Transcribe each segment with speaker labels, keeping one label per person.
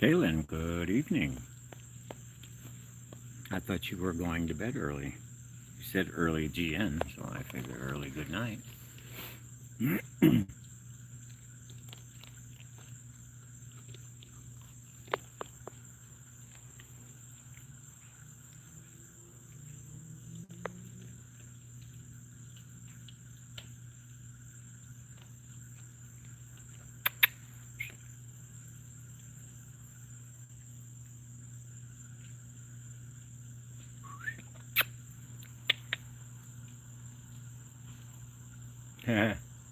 Speaker 1: Kaylin, good evening. I thought you were going to bed early. You said early GN, so I figured early good night.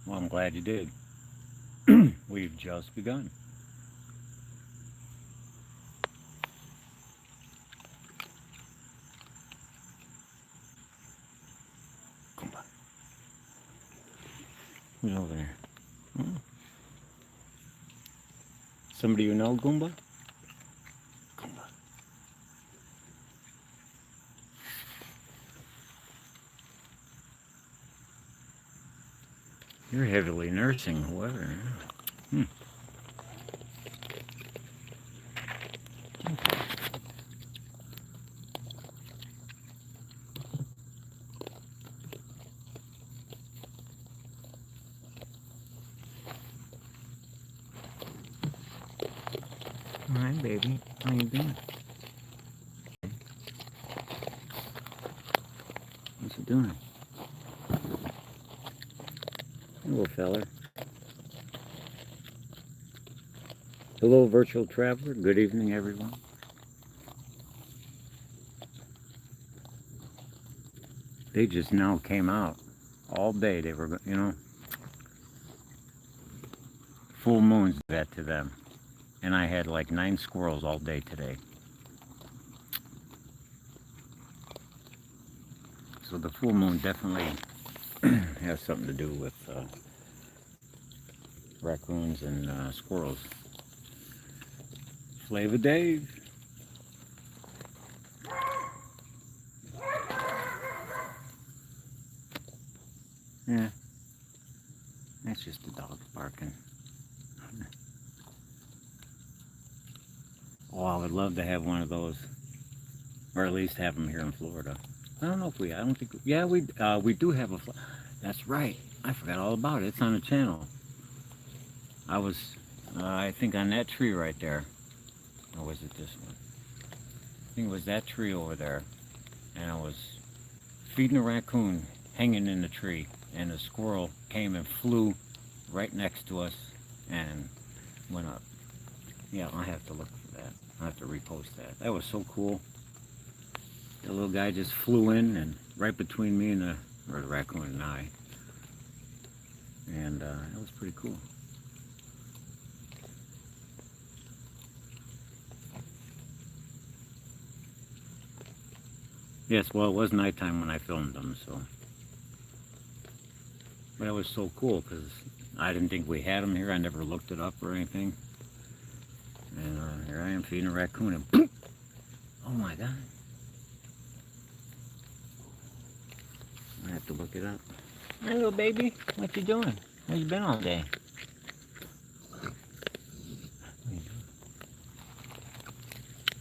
Speaker 1: Well, I'm glad you did. We've just begun. Goomba. Who's over there? Hmm? Somebody you know, Goomba? Goomba. You're heavily nursing whoever. Hmm. All right, baby. How you doing? What's it doing? Hello, feller. Hello, virtual traveler. Good evening, everyone. They just now came out. All day they were, full moon's that to them. And I had like 9 squirrels all day today. So the full moon definitely has something to do with raccoons and squirrels. Flavor Dave. Yeah, that's just the dog barking. Oh, I would love to have one of those, or at least have them here in Florida. I don't know if I don't think, yeah, we do have a, that's right. I forgot all about it. It's on the channel. I was, I think on that tree right there, or was it this one? I think it was that tree over there, and I was feeding a raccoon hanging in the tree, and a squirrel came and flew right next to us and went up. Yeah, I'll have to look for that. I'll have to repost that. That was so cool. The little guy just flew in and right between me and the raccoon and I. And that was pretty cool. Yes, well, it was nighttime when I filmed them, so. But it was so cool because I didn't think we had them here. I never looked it up or anything. And here I am feeding a raccoon and boom! Oh my God. I have to look it up. Hey, little baby, what you doing? How you been all day?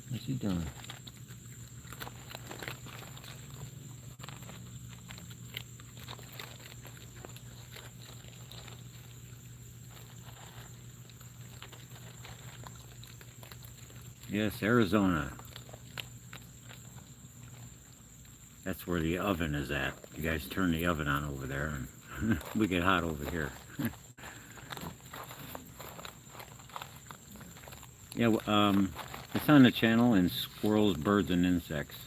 Speaker 1: What you doing? Yes, Arizona. That's where the oven is at. You guys turn the oven on over there, and we get hot over here. Yeah, it's on the channel in Squirrels, Birds, and Insects.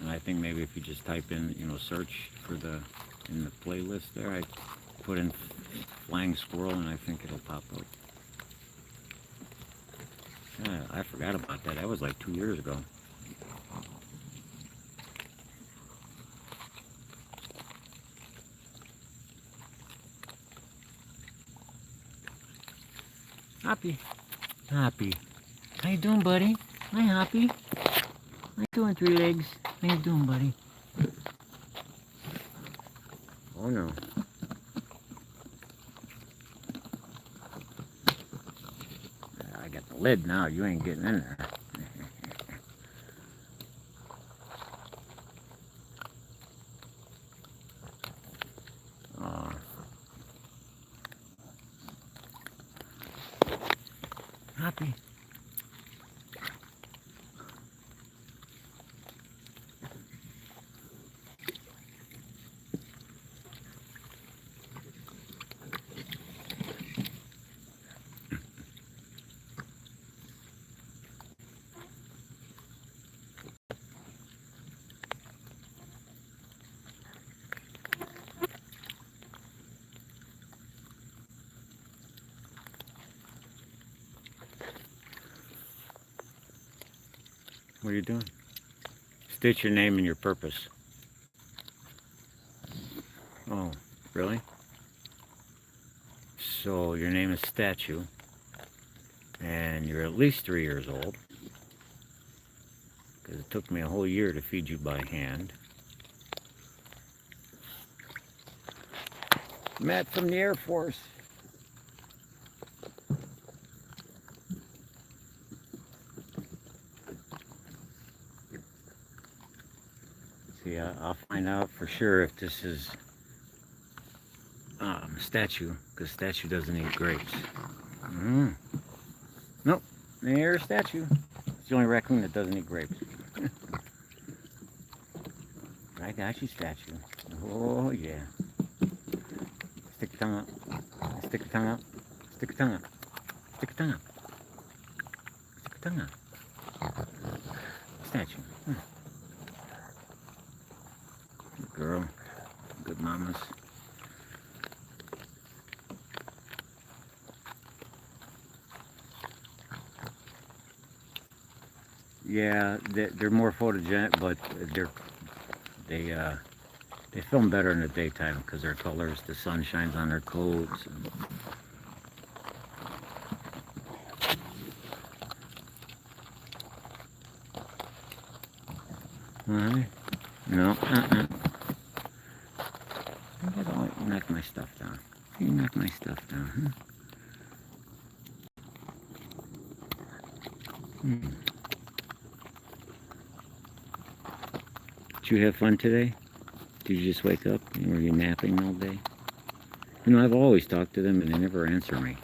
Speaker 1: And I think maybe if you just type in, search for in the playlist there, I put in flying squirrel, and I think it'll pop up. Yeah, I forgot about that. That was like 2 years ago. Hoppy. Hoppy. How you doing, buddy? Hi, Hoppy. How you doing, 3 legs? How you doing, buddy? Oh, no. I got the lid now. You ain't getting in there. Happy. What are you doing? State your name and your purpose. Oh, really? So your name is Statue, and you're at least 3 years old, because it took me a whole year to feed you by hand. Matt from the Air Force. See, I'll find out for sure if this is Statue, because Statue doesn't eat grapes. Nope, there's Statue. It's the only raccoon that doesn't eat grapes. I got you, Statue. Oh, yeah. Stick your tongue out. Stick your tongue out. Stick your tongue out. Stick your tongue out. Stick your tongue out. Statue. Good girl. Good mamas. Yeah, they're more photogenic, but they film better in the daytime because their colors, the sun shines on their coats. Alright. No, You knock my stuff down. You knock my stuff down, huh? Did you have fun today? Did you just wake up? Were you napping all day? You know, I've always talked to them and they never answer me.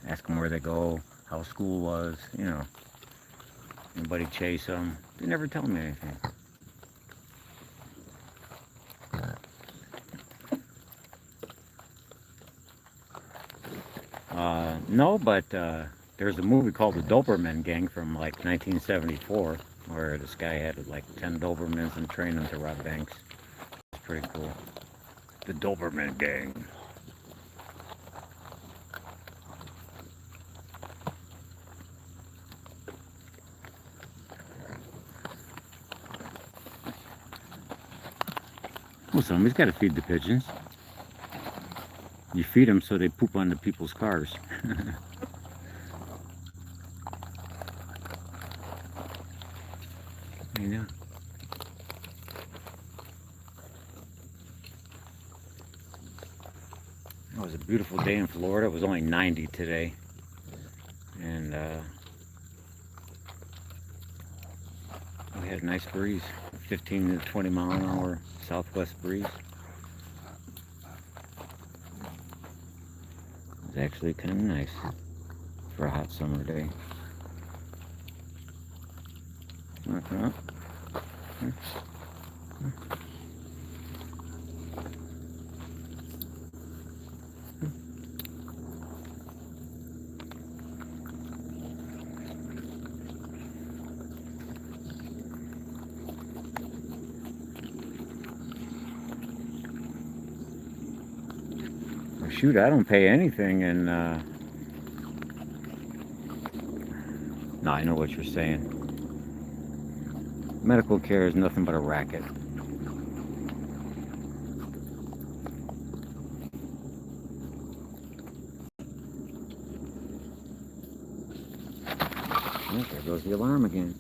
Speaker 1: Ask them where they go, how school was, you know. Anybody chase them? They never tell me anything. No, but there's a movie called The Doberman Gang from like 1974 where this guy had like 10 Dobermans and trained them to rob banks. It's pretty cool. The Doberman Gang. Well, somebody's got to feed the pigeons. You feed them so they poop on the people's cars. You know. It was a beautiful day in Florida. It was only 90 today. And we had a nice breeze. 15 to 20 mile an hour southwest breeze. It's actually kind of nice for a hot summer day. Shoot, I don't pay anything, and no, I know what you're saying. Medical care is nothing but a racket. Oh, there goes the alarm again.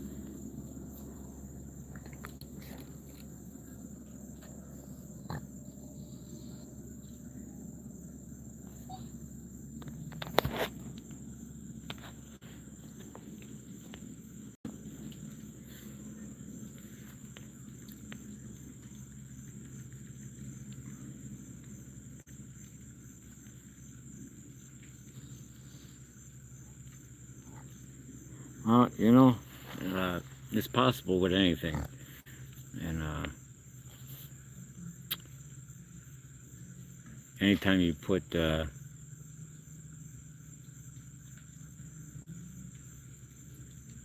Speaker 1: You know, it's possible with anything. And anytime you put well,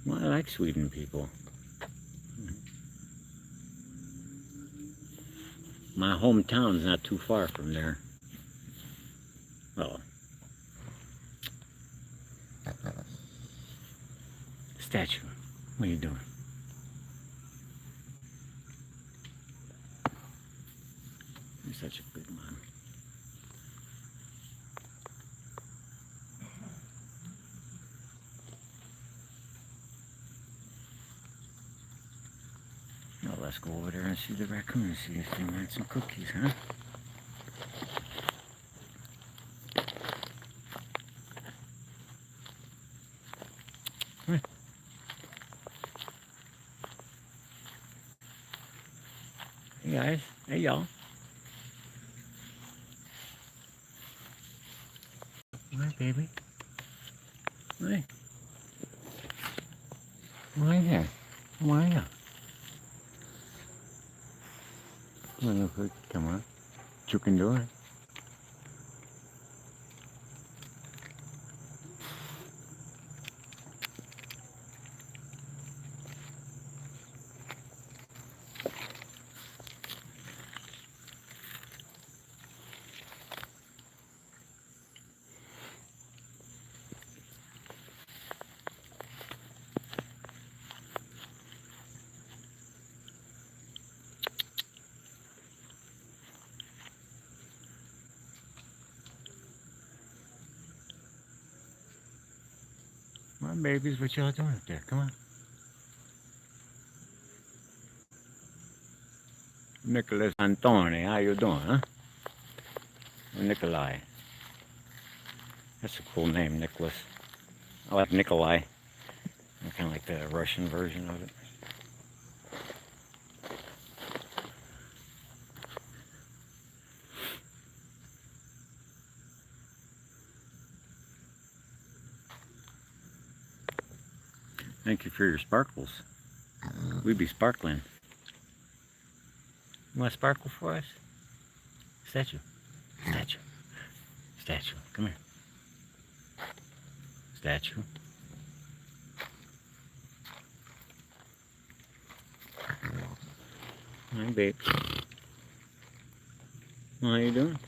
Speaker 1: I like Sweden people. My hometown's not too far from there. Well, statue, what are you doing? You're such a good mom. Now let's go over there and see the raccoon, see if they want some cookies, huh? Come here. Hey guys, hey y'all. Hi baby. Hi. How are you? How are you? Come on. You can do it. Come on, babies, what y'all doing up there? Come on. Nicholas Antoni, how you doing, huh? Or Nikolai. That's a cool name, Nicholas. I like Nikolai. I kind of like the Russian version of it. Thank you for your sparkles. We be sparkling. You want to sparkle for us? Statue. Statue. Statue. Come here. Statue. Hi, babe. How you doing?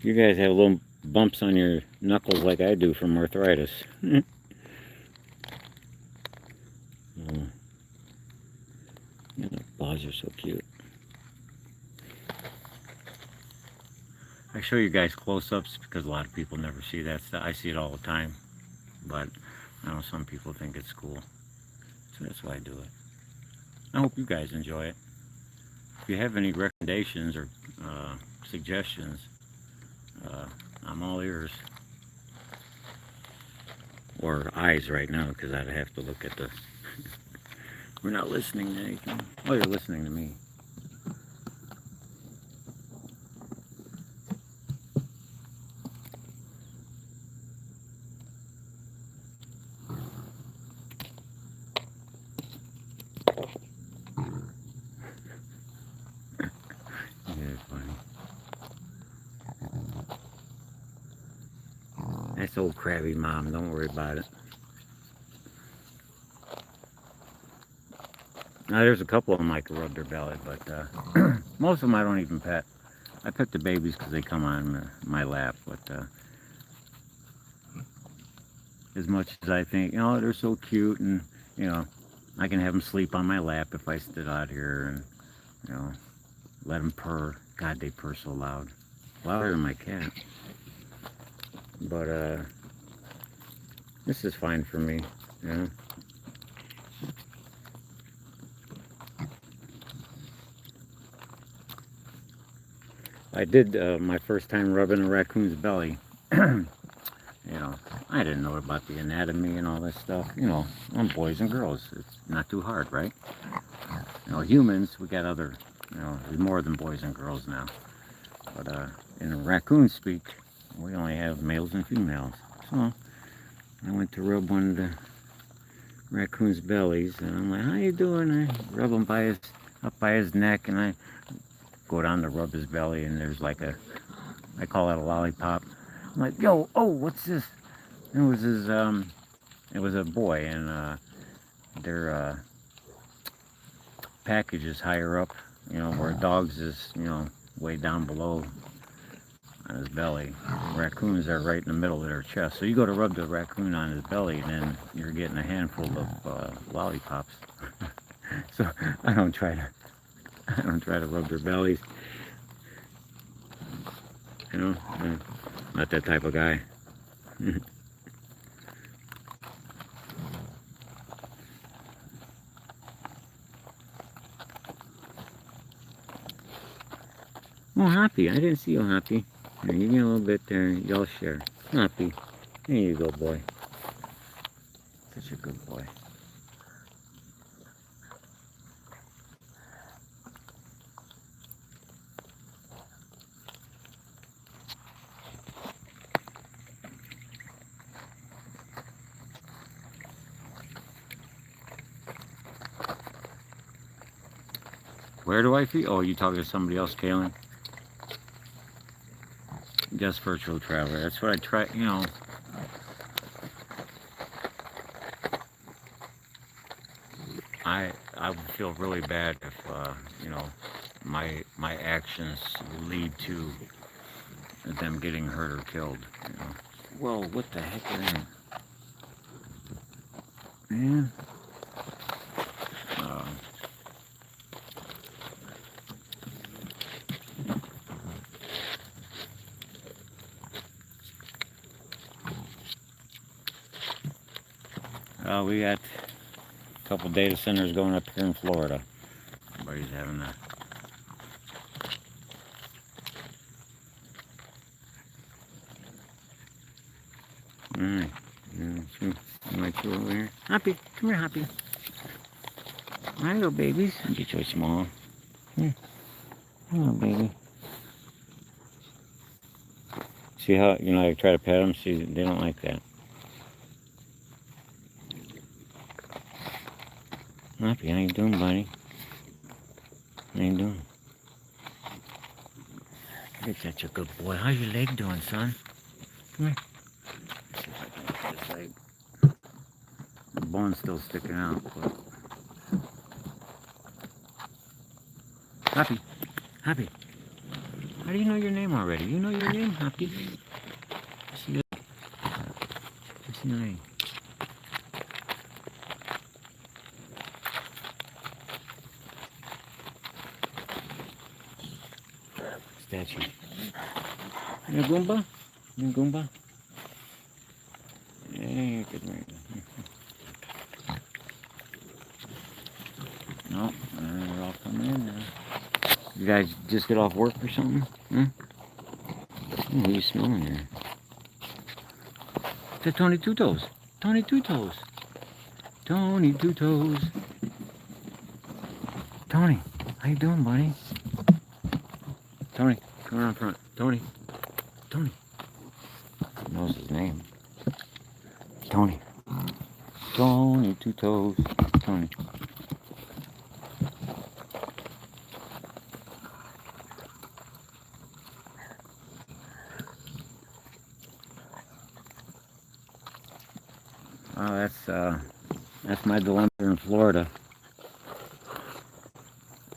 Speaker 1: You guys have little bumps on your knuckles like I do from arthritis. Oh. Yeah, the paws are so cute. I show you guys close-ups because a lot of people never see that stuff. I see it all the time, but I know some people think it's cool, so that's why I do it. I hope you guys enjoy it. If you have any recommendations or suggestions, I'm all ears. Or eyes right now, because I'd have to look at the... We're not listening to anything. Oh, you're listening to me. Yeah, funny. That's old crabby mom, don't worry about it. Now there's a couple of them I could rub their belly, but most of them I don't even pet. I pet the babies because they come on my lap, but as much as I think, you know, they're so cute, and you know, I can have them sleep on my lap if I sit out here and, you know, let them purr. God, they purr so loud. Louder than my cat. But this is fine for me, you know. I did my first time rubbing a raccoon's belly. You know, I didn't know about the anatomy and all this stuff. You know, on boys and girls, it's not too hard, right? You know, humans, we got other, you know, there's more than boys and girls now. But in raccoon speak, we only have males and females. So I went to rub one of the raccoon's bellies, and I'm like, "How you doing?" I rub him by his up by his neck, and I go down to rub his belly, and there's like a, I call it a lollipop. I'm like, "Yo, oh, what's this?" It was his, it was a boy, and their package is higher up, you know, where dogs is, you know, way down below on his belly. Raccoons are right in the middle of their chest. So you go to rub the raccoon on his belly, and then you're getting a handful of lollipops. So I don't try to rub their bellies. You know, I'm not that type of guy. Oh, Happy, I didn't see you, Happy. Here, you get a little bit there, y'all share. Happy, there you go, boy. Such a good boy. Where do I feel? Oh, you talking to somebody else, Kaylin? Just virtual traveler. That's what I try, you know. I would feel really bad if you know, my actions lead to them getting hurt or killed. You know. Whoa, what the heck is that? Yeah. We got a couple data centers going up here in Florida. Everybody's having that. Alright. You might chew over here. Happy, come here, Happy. Hello, babies. Get you a small. Here. Hello, baby. See how, you know, I try to pet them? See, they don't like that. Happy, how you doing, buddy? How you doing? You're such a good boy. How's your leg doing, son? Come here. Let's see if I can get this leg. The bone's still sticking out, but... Happy, Happy. How do you know your name already? You know your name, Happy? See your leg. See your leg. Statue. You Goomba? You Goomba? Yeah, good right. No, they're all coming in now. You guys just get off work or something? Huh? Oh, what are you smelling here? It's Tony Two Toes. Tony Two Toes. Tony Two Toes. Tony, how you doing, buddy? Tony, come around front. Tony. Tony. He knows his name. Tony. Tony Two Toes. Tony. That's my dilemma here in Florida,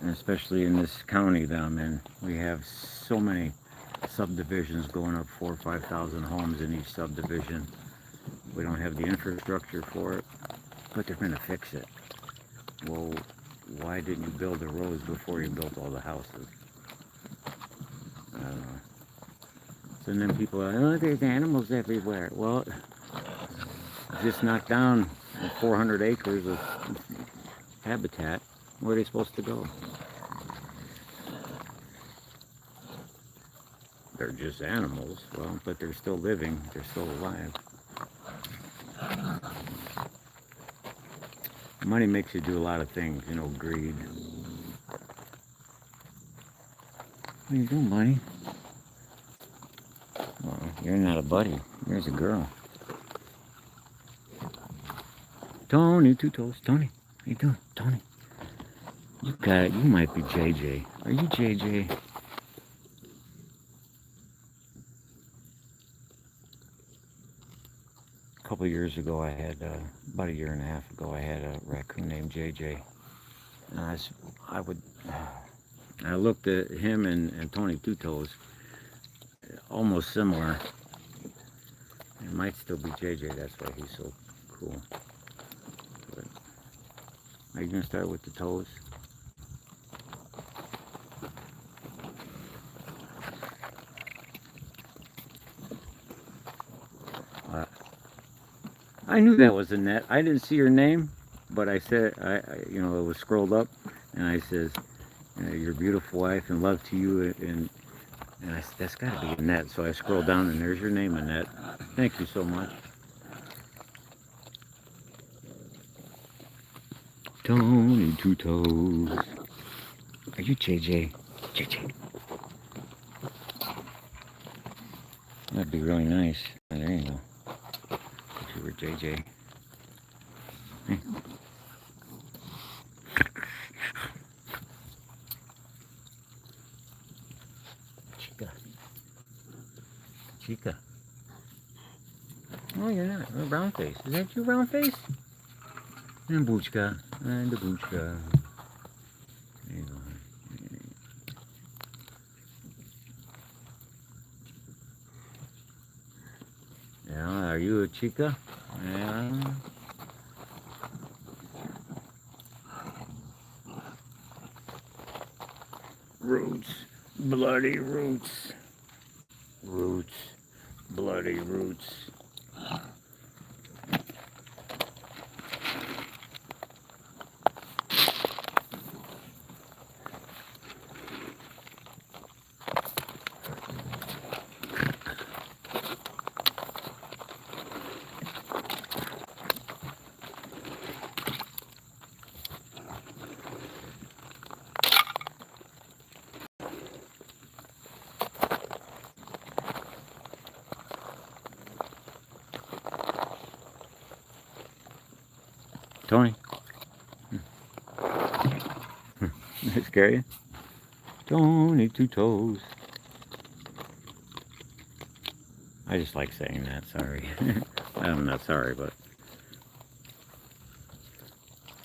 Speaker 1: and especially in this county that I'm in. We have so many subdivisions going up, 4,000 or 5,000 homes in each subdivision. We don't have the infrastructure for it, but they're going to fix it. Well, why didn't you build the roads before you built all the houses? I don't know. So then people are, oh, there's animals everywhere. Well, just knocked down 400 acres of habitat. Where are they supposed to go? they're just animals. Well, but they're still living. They're still alive. Money makes you do a lot of things, you know, greed. What are you doing, buddy? Well, you're not a buddy. You're a girl. Tony, two toes. Tony, how you doing? Tony. You got it. You might be JJ. Are you JJ? A couple of years ago, I had, about a year and a half ago, I had a raccoon named JJ. And I looked at him and Tony Two Toes, almost similar. It might still be JJ, that's why he's so cool. But are you going to start with the toes? I knew that was Annette. I didn't see her name, but I said, you know, it was scrolled up, and I says, your beautiful wife and love to you, and I said, that's got to be Annette. So I scrolled down, and there's your name, Annette. Thank you so much. Tony Two Toes. Are you JJ? JJ. That'd be really nice. There you go. If you were JJ. Hey. Chica. Oh, you're not. A brown face. Is that your brown face? And Buchka. And the Buchka. There you go. Yeah, are you a chica? Yeah. Roots. Bloody roots. Roots. Bloody roots. Tony. Did it scare you? Tony Two Toes. I just like saying that, sorry. I'm not sorry, but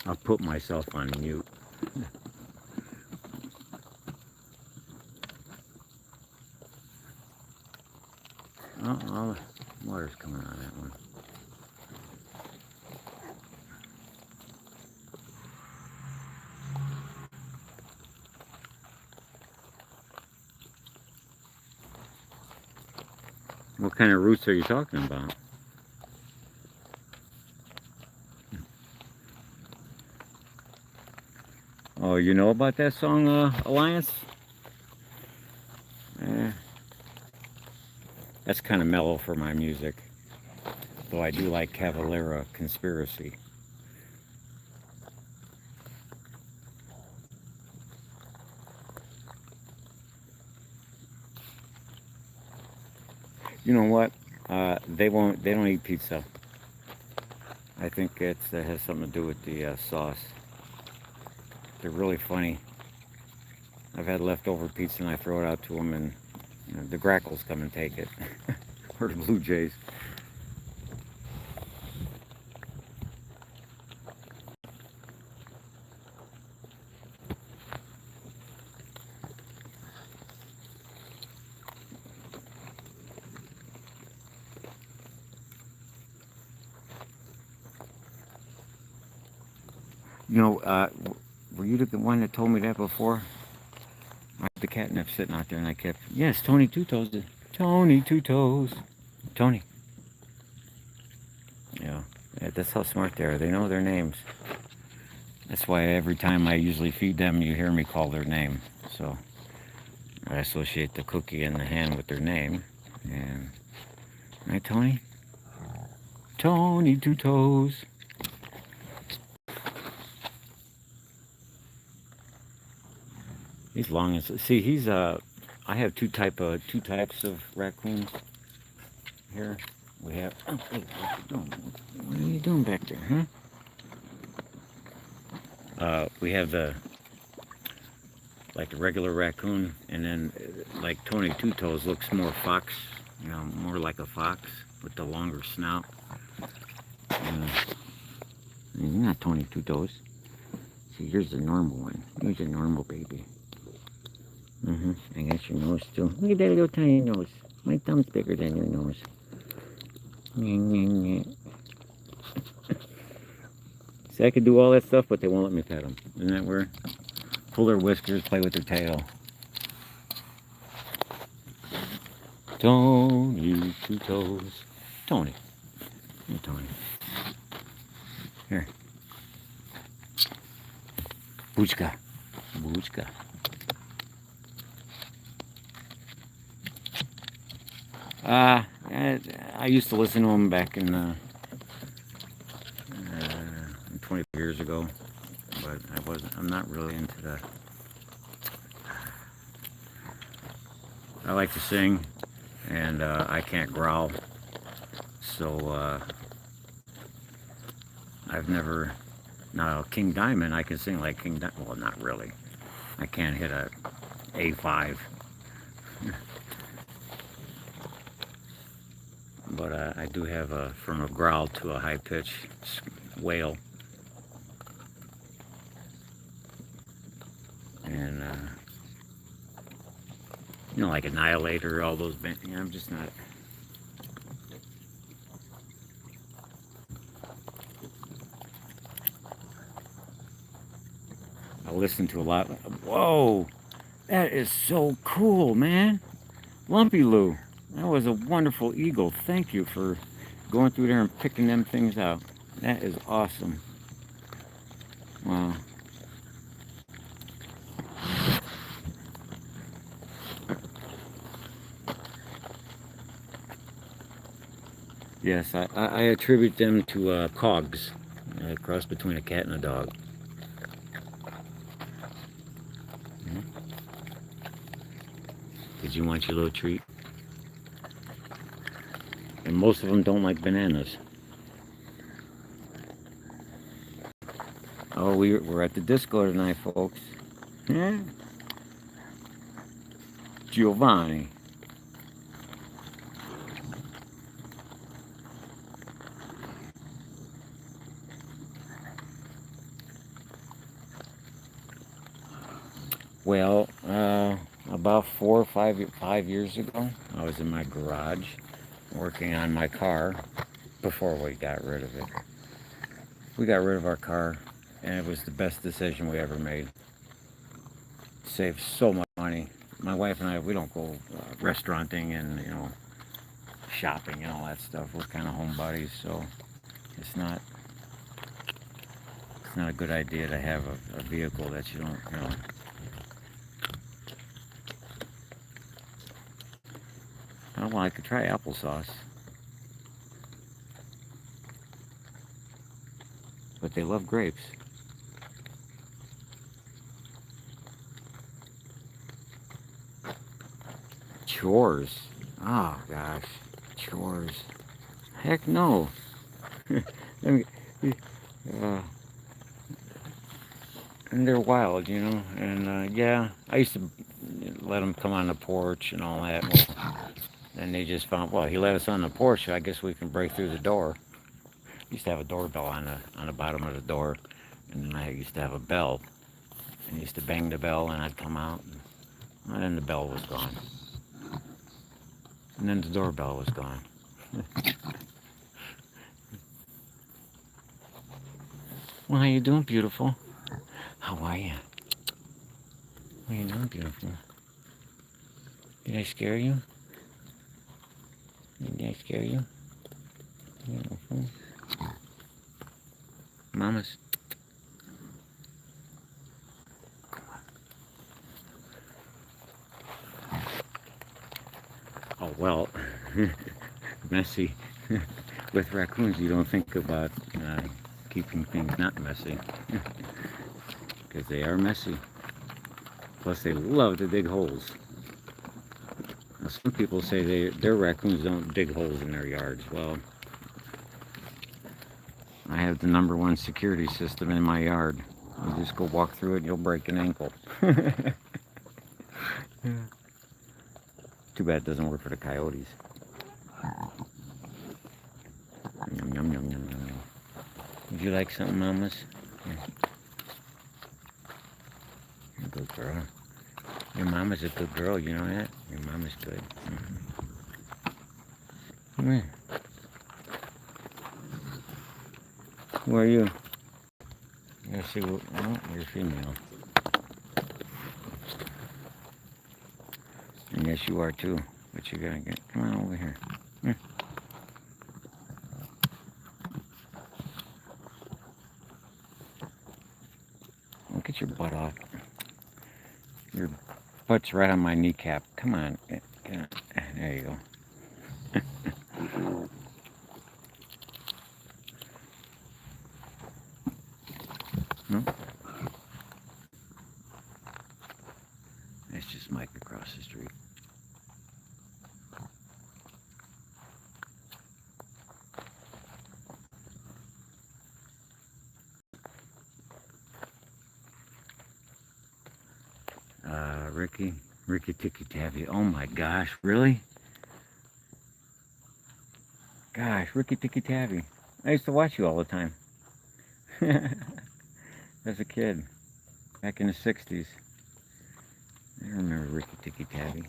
Speaker 1: I'll put myself on mute. Oh, water's coming out of that one. What kind of roots are you talking about? Oh, you know about that song, Alliance? That's kind of mellow for my music. Though I do like Cavalera Conspiracy. You know what? They don't eat pizza. I think it has something to do with the sauce. They're really funny. I've had leftover pizza and I throw it out to them, and you know, the grackles come and take it. Or the blue jays. You know, were you the one that told me that before? The catnip sitting out there, and I kept, yes, Tony Two Toes. Tony Two Toes. Tony. Yeah, that's how smart they are. They know their names. That's why every time I usually feed them, you hear me call their name. So I associate the cookie in the hand with their name. And right, Tony? Tony Two Toes. He's long as see. I have two types of raccoons here. We have. Oh, hey, what are you doing back there, huh? We have the regular raccoon, and then like Tony Two Toes looks more fox, more like a fox with the longer snout. You're not Tony Two Toes. See, here's the normal one. Here's a normal baby. I got your nose too. Look at that little tiny nose. My thumb's bigger than your nose. See, I could do all that stuff, but they won't let me pet them. Isn't that weird? Pull their whiskers, play with their tail. Tony Two Toes. Tony. Here, Tony. Here. Boochka. Boochka. I used to listen to him back in 20 years ago, but I'm not really into that. I like to sing, and I can't growl, so I've never. Now, King Diamond, I can sing like King Diamond. Well, not really. I can't hit a A5. But I do have from a growl to a high pitch wail. And, like Annihilator, all those bands. I'm just not. I listen to a lot. Whoa! That is so cool, man. Lumpy Lou. That was a wonderful eagle. Thank you for going through there and picking them things out. That is awesome. Wow. Yes, I attribute them to cogs. A cross between a cat and a dog. Did you want your little treat? And most of them don't like bananas. Oh, we're at the disco tonight, folks. Yeah. Giovanni. Well, about 4 or 5 years ago, I was in my garage working on my car before we got rid of it. We got rid of our car, and it was the best decision we ever made. Saved so much money. My wife and I, we don't go restauranting and shopping and all that stuff. We're kind of homebodies, so it's not a good idea to have a vehicle that you don't Oh, well, I could try applesauce. But they love grapes. Chores. Oh, gosh. Chores. Heck no. And they're wild, And, yeah, I used to let them come on the porch and all that. Well, then they just found, well, he let us on the porch, so I guess we can break through the door. I used to have a doorbell on the bottom of the door, and then I used to have a bell. And I used to bang the bell, and I'd come out, and then the bell was gone. And then the doorbell was gone. Well, how you doing, beautiful? How are you? How you doing, beautiful? Did I scare you? Did I scare you? Beautiful. Mamas. Come Well, messy. With raccoons, you don't think about keeping things not messy. Because they are messy. Plus, they love to dig holes. Now, some people say their raccoons don't dig holes in their yards. Well, I have the #1 security system in my yard. You just go walk through it and you'll break an ankle. Too bad it doesn't work for the coyotes. Yum, yum, yum, yum, yum. Would you like something, mamas? Here. You're a good girl. Your mama's a good girl, you know that? Your mama's good. Come here. Who are you? Let's see what, oh, you're female. And yes, you are too. But you gotta get, come on over here. Here. Don't get your butt off. Your butt's right on my kneecap. Come on. There you go. No? That's just Mike across the street. Ricky Ticky Taffy. Oh my gosh, really? Gosh, Ricky Ticky Taffy. I used to watch you all the time. As a kid, back in the 60s. I remember Ricky Ticky Taffy.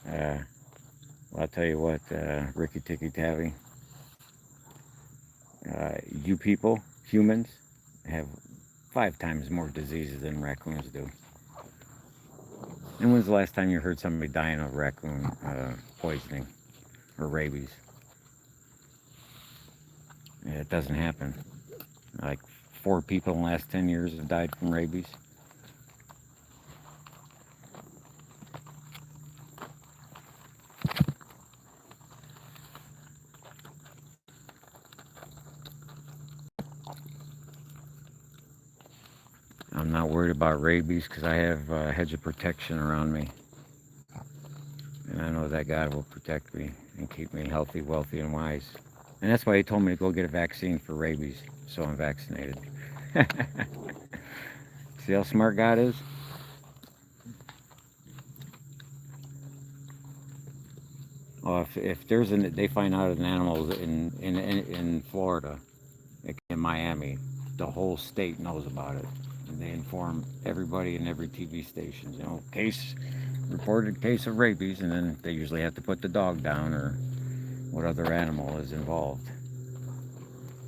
Speaker 1: Well, I'll tell you what, Ricky Ticky Taffy. You people, humans, have 5 times more diseases than raccoons do. And when's the last time you heard somebody dying of raccoon poisoning or rabies? It doesn't happen. Like 4 people in the last 10 years have died from rabies. I'm not worried about rabies because I have a hedge of protection around me. And I know that God will protect me and keep me healthy, wealthy, and wise. And that's why He told me to go get a vaccine for rabies, so I'm vaccinated. See how smart God is? Oh, if there's an, they find out an animal in Florida, in Miami, the whole state knows about it. And they inform everybody in every TV station, you know, reported case of rabies, and then they usually have to put the dog down or what other animal is involved.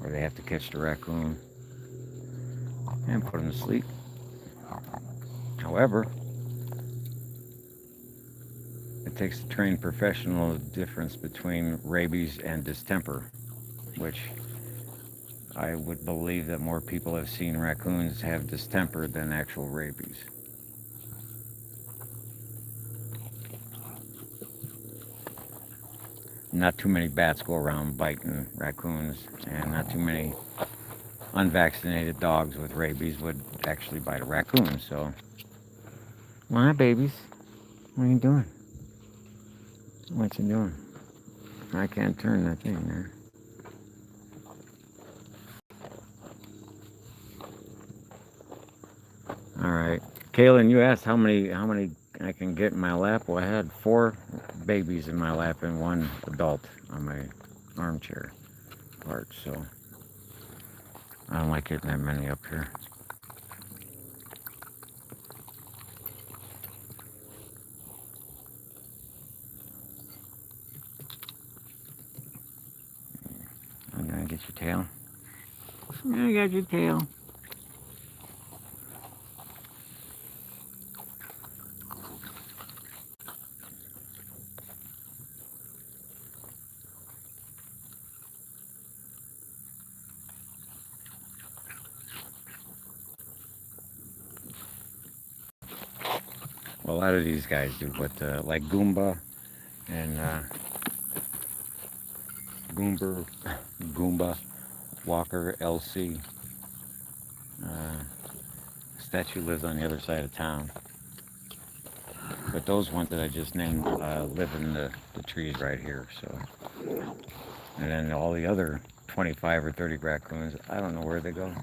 Speaker 1: Or they have to catch the raccoon and put him to sleep. However, it takes a trained professional difference between rabies and distemper, which I would believe that more people have seen raccoons have distemper than actual rabies. Not too many bats go around biting raccoons, and not too many unvaccinated dogs with rabies would actually bite a raccoon, so. Well, hi, babies. What are you doing? What you doing? I can't turn that thing there. All right, Kaylin, you asked how many I can get in my lap. Well, I had 4 babies in my lap and 1 adult on my armchair part, so I don't like getting that many up here. I'm gonna get your tail. I got your tail. Well, a lot of these guys do, but like Goomba, and Goomba, Goomba Walker LC. Statue lives on the other side of town. But those ones that I just named live in the trees right here. So, and then all the other 25 or 30 raccoons, I don't know where they go.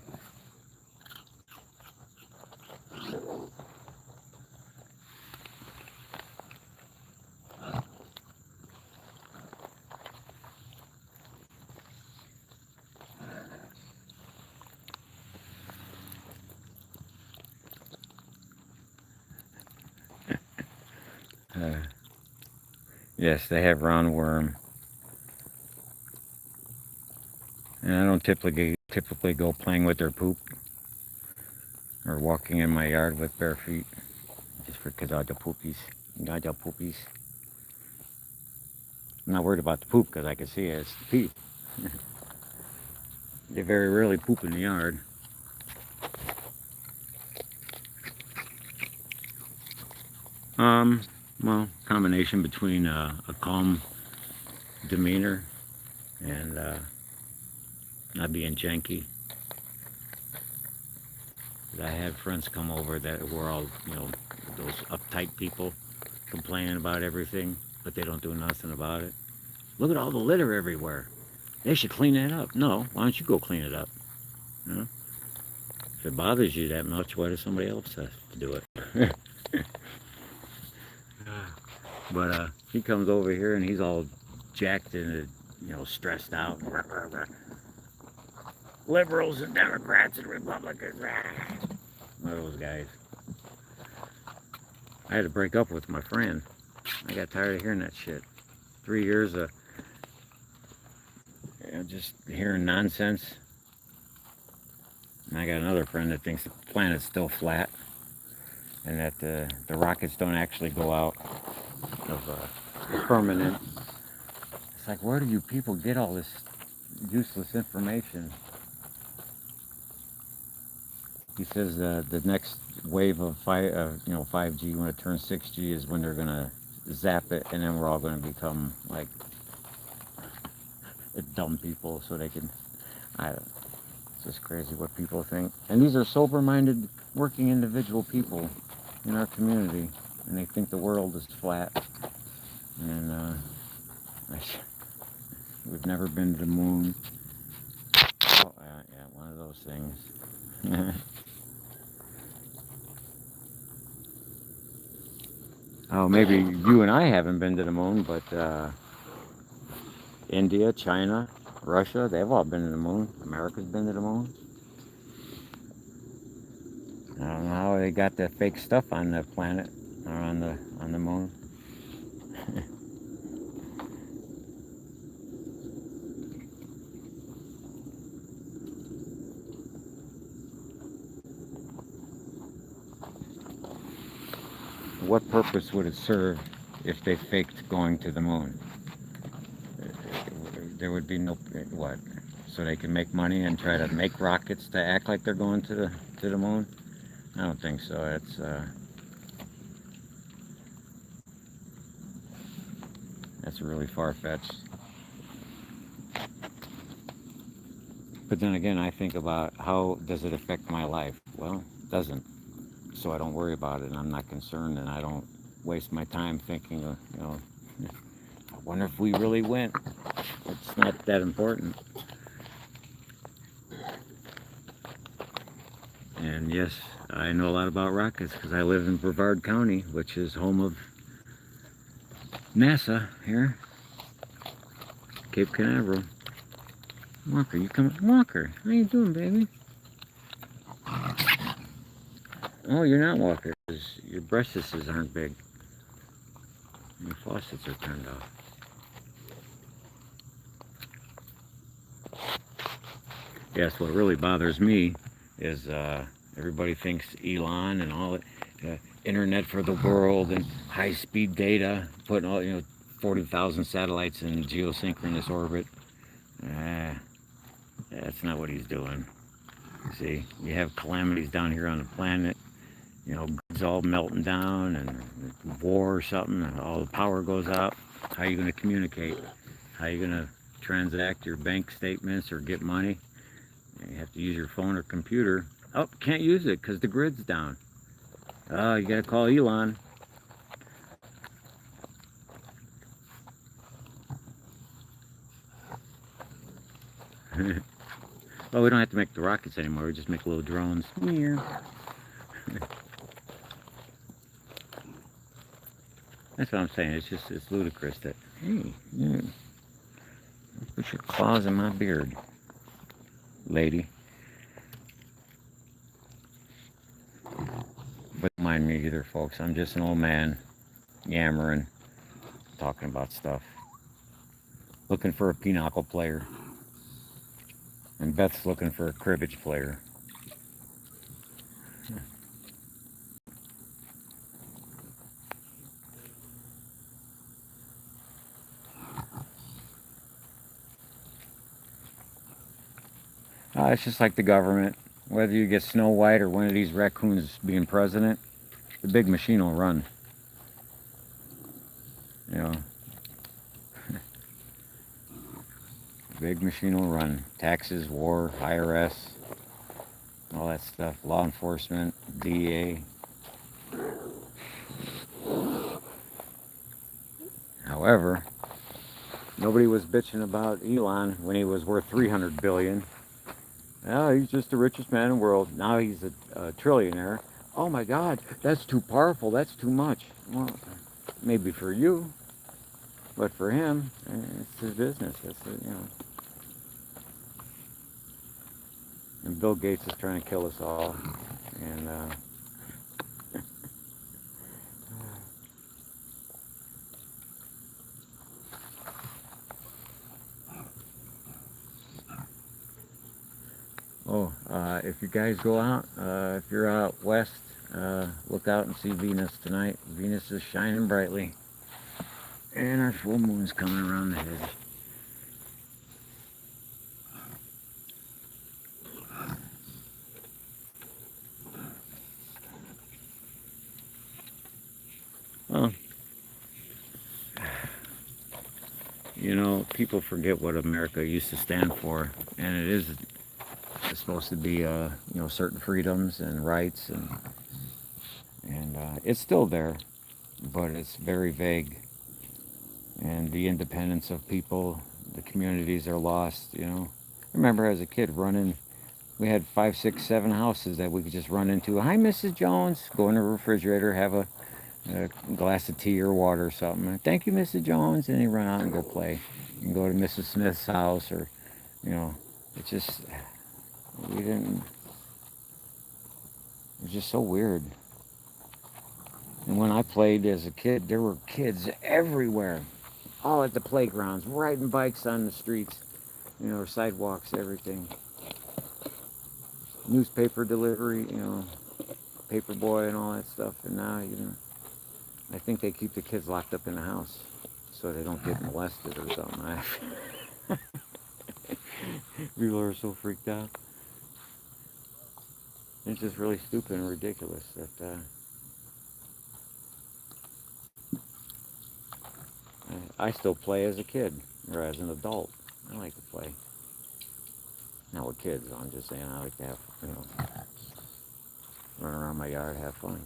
Speaker 1: Yes, they have roundworm. And I don't typically go playing with their poop or walking in my yard with bare feet, just because I the poopies. I the poopies. I'm not worried about the poop because I can see it. It's the pee. They very rarely poop in the yard. Well, combination between a calm demeanor and not being janky. I had friends come over that were all, those uptight people complaining about everything, but they don't do nothing about it. Look at all the litter everywhere. They should clean that up. No, why don't you go clean it up? You know? If it bothers you that much, why does somebody else have to do it? But he comes over here and he's all jacked and stressed out. Liberals and Democrats and Republicans. One of those guys. I had to break up with my friend. I got tired of hearing that shit. 3 years of just hearing nonsense. And I got another friend that thinks the planet's still flat and that the rockets don't actually go out of permanent. It's like, where do you people get all this useless information? He says the next wave of 5G, when it turns 6G, is when they're gonna zap it, and then we're all gonna become like dumb people, so they can. It's just crazy what people think. And these are sober-minded, working individual people in our community, and they think the world is flat. And we've never been to the moon. Oh, yeah, one of those things. Oh, maybe you and I haven't been to the moon, but India, China, Russia, they've all been to the moon. America's been to the moon. I don't know how they got the fake stuff on the planet or on the moon. What purpose would it serve if they faked going to the moon? There would be no what? So they can make money and try to make rockets to act like they're going to the moon? I don't think so. That's really far-fetched. But then again, I think about how does it affect my life? Well, it doesn't. So I don't worry about it, and I'm not concerned, and I don't waste my time thinking, I wonder if we really went. It's not that important. And yes, I know a lot about rockets because I live in Brevard County, which is home of NASA here, Cape Canaveral. Walker, you come. Walker, how you doing, baby? Oh, you're not Walker, because your breastises aren't big. Your faucets are turned off. Yes, what really bothers me is everybody thinks Elon and all it, internet for the world and high-speed data, putting all 40,000 satellites in geosynchronous orbit. That's not what he's doing. You see, you have calamities down here on the planet. It's all melting down, and war or something, and all the power goes out. How are you going to communicate? How are you going to transact your bank statements or get money? You have to use your phone or computer. Oh, can't use it because the grid's down. Oh, you got to call Elon. Well, we don't have to make the rockets anymore. We just make little drones. That's what I'm saying. It's ludicrous that, hey, yeah, put your claws in my beard, lady. But don't mind me either, folks. I'm just an old man yammering, talking about stuff. Looking for a pinochle player. And Beth's looking for a cribbage player. It's just like the government. Whether you get Snow White or one of these raccoons being president, the big machine will run. You know, the big machine will run. Taxes, war, IRS, all that stuff. Law enforcement, DEA. However, nobody was bitching about Elon when he was worth $300 billion. Oh, he's just the richest man in the world. Now he's a trillionaire. Oh my God, that's too powerful. That's too much. Well, maybe for you, but for him, it's his business. You know. And Bill Gates is trying to kill us all. And if you guys go out, if you're out west, look out and see Venus tonight. Venus is shining brightly. And our full moon's coming around the hedge. Well, you know, people forget what America used to stand for. And it's supposed to be, you know, certain freedoms and rights. And it's still there, but it's very vague. And the independence of people, the communities are lost, you know. I remember as a kid running, we had 5, 6, 7 houses that we could just run into. Hi, Mrs. Jones. Go in the refrigerator, have a glass of tea or water or something. Thank you, Mrs. Jones. And then you run out and go play. You can go to Mrs. Smith's house or, you know, it's just, we didn't, it was just so weird. And when I played as a kid, there were kids everywhere. All at the playgrounds, riding bikes on the streets, you know, sidewalks, everything. Newspaper delivery, you know, paper boy and all that stuff. And now, you know, I think they keep the kids locked up in the house so they don't get molested or something. People are so freaked out. It's just really stupid and ridiculous that I still play as a kid or as an adult. I like to play. Not with kids, I'm just saying I like to have, you know, run around my yard, have fun.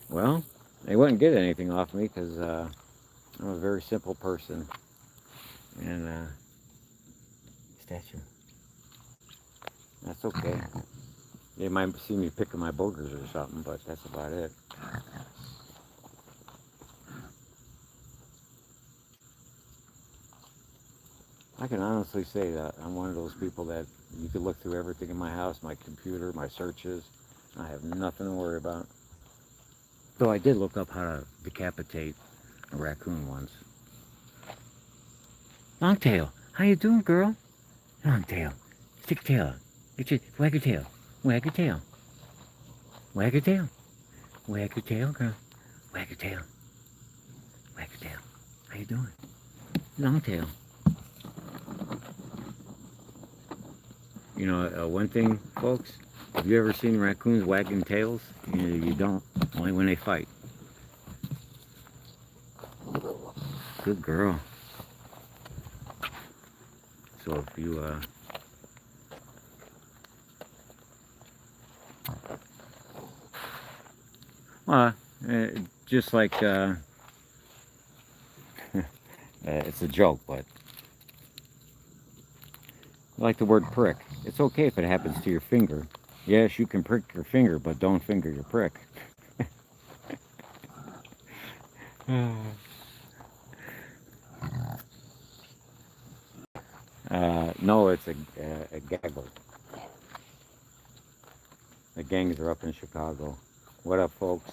Speaker 1: Well, they wouldn't get anything off me because I'm a very simple person. And statue. That's okay. They might see me picking my boogers or something, but that's about it. I can honestly say that I'm one of those people that you could look through everything in my house, my computer, my searches. I have nothing to worry about. Though I did look up how to decapitate a raccoon once. Longtail, how you doing, girl? Longtail, stick your tail out. Get your, wag your tail. Wag your tail. Wag your tail. Wag your tail, girl. Wag your tail. Wag your tail. How you doing? Longtail. You know, one thing, folks, Have you ever seen raccoons wagging tails? You don't. Only when they fight. Good girl. So if you, just like, it's a joke, but like the word prick. It's okay if it happens to your finger. Yes, you can prick your finger, but don't finger your prick. No, it's a gaggle. The gangs are up in Chicago. What up, folks?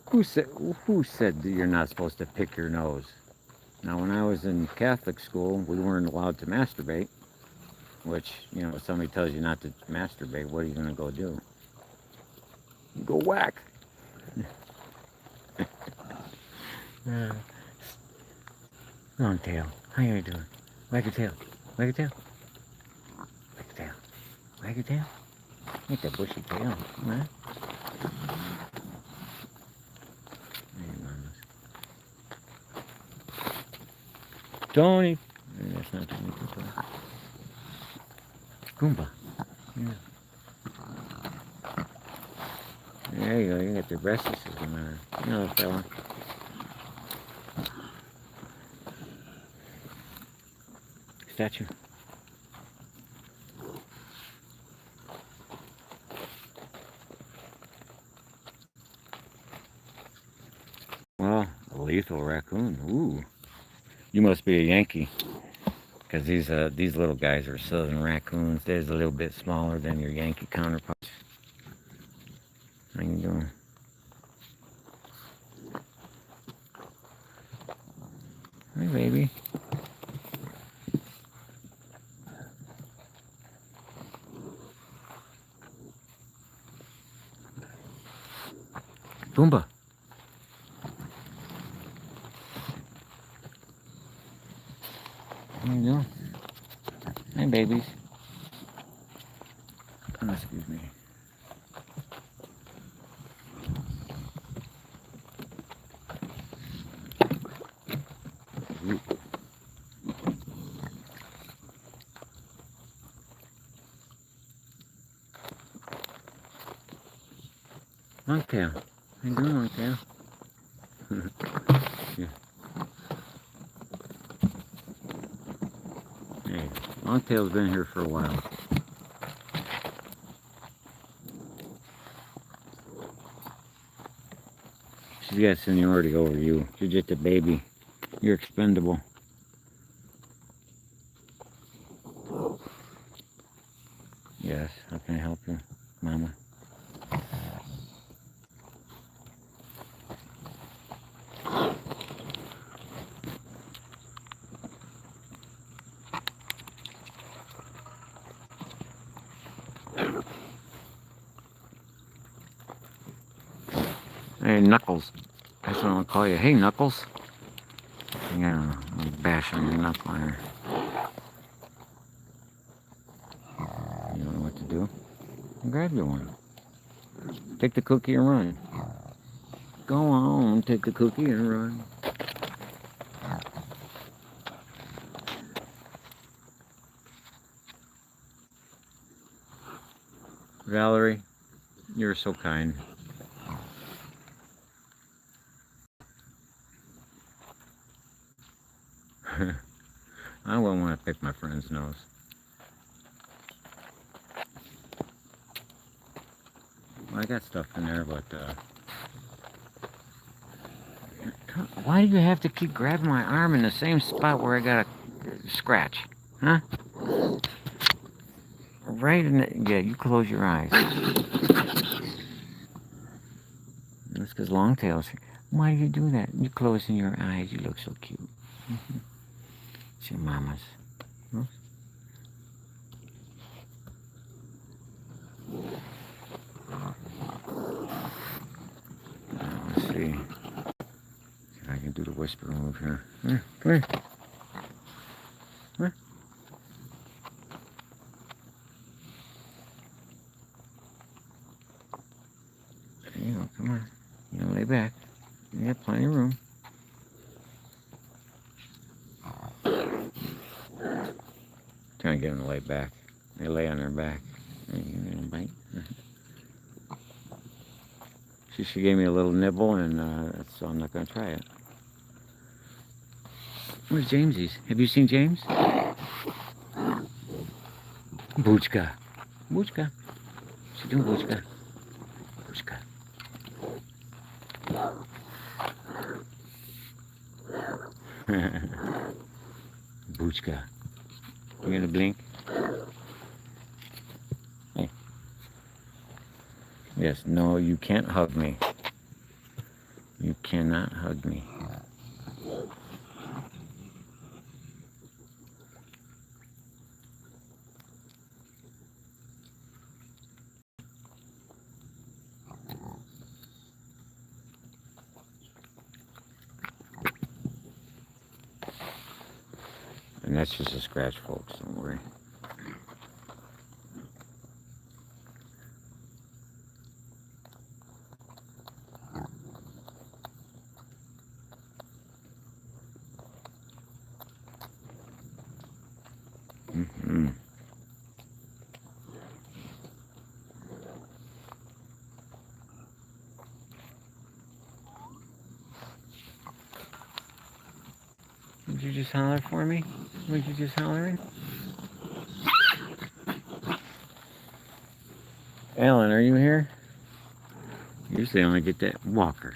Speaker 1: Who said that you're not supposed to pick your nose? Now, when I was in Catholic school, we weren't allowed to masturbate. Which, you know, if somebody tells you not to masturbate, what are you going to go do? Go whack. Long tail. How you doing? Wag your tail. Wag your tail. Wag your tail. Wag your tail. Make that bushy tail. Come on. Tony. That's not Tony. Goomba. Yeah. There you go. You got the restless in there. Another fella. Statue. Well, a lethal raccoon. Ooh. You must be a Yankee. Because these little guys are southern raccoons. They're a little bit smaller than your Yankee counterparts. How you doing? Hi, baby. Boomba. How you doing? Hi, babies. Oh, excuse me. Longtail. How you doing, Longtail? Yeah. Hey, Longtail's been here for a while. She's got seniority over you. You're just a baby. You're expendable. Yes, how can I help you, Mama? Hey, Knuckles. That's what I'm gonna call you. Hey, Knuckles. Yeah, I'll bash on your knuckle here. You don't know what to do? Grab you one. Take the cookie and run. Go on, take the cookie and run. Valerie, you're so kind. I wouldn't want to pick my friend's nose. Well, I got stuff in there, but why do you have to keep grabbing my arm in the same spot where I got a scratch? Huh? Right in the... Yeah, you close your eyes. That's because Longtail's here. Why do you do that? You closing your eyes. You look so cute. It's your mama's. Huh? Let's see. If I can do the whisper move here. Come here. Come here. plenty of room. Trying to get them to lay back. They lay on their back. Bite. She gave me a little nibble, and so I'm not going to try it. Where's Jamesies? Have you seen James? Boochka. Boochka. What's she doing, Boochka? Boochka. Boochka. You gonna blink? Hey. Yes, no, you can't hug me. You cannot hug me. And that's just a scratch, folks, don't worry. Mm-hmm. Did you just holler for me? Were you just hollering? Alan, are you here? Usually I only get that Walker.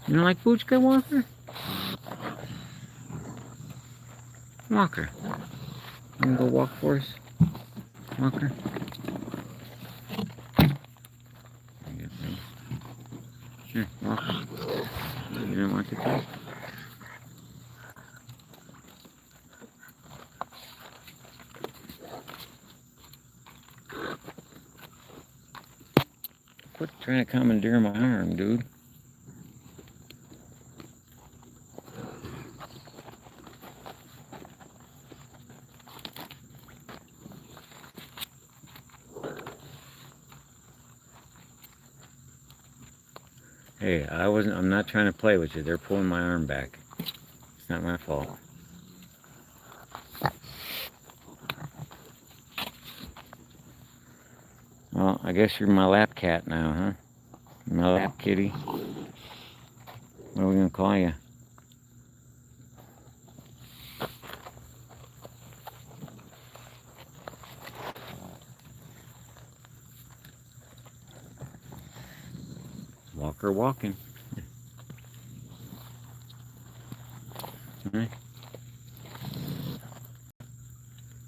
Speaker 1: You don't like Boochka, Walker? Walker. You gonna go walk for us? Walker? Here, Walker. You didn't want to take? Quit trying to commandeer my arm, dude. Hey, I'm not trying to play with you. They're pulling my arm back. It's not my fault. Well, I guess you're my lap cat now, huh? My lap kitty. What are we gonna call you? Walker walking. Right.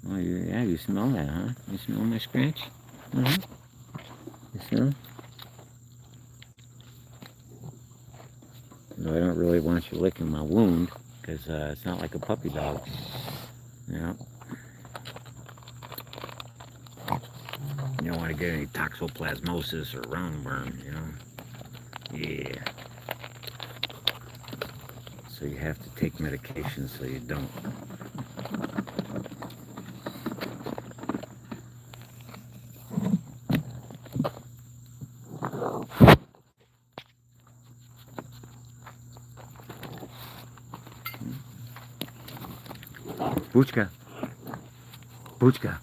Speaker 1: Well, you smell that, huh? You smell my scratch? Mm-hmm. You smell? No, I don't really want you licking my wound, because it's not like a puppy dog. Yeah. You don't want to get any toxoplasmosis or roundworm, you know? Yeah. So you have to take medication so you don't. Boochka. Boochka.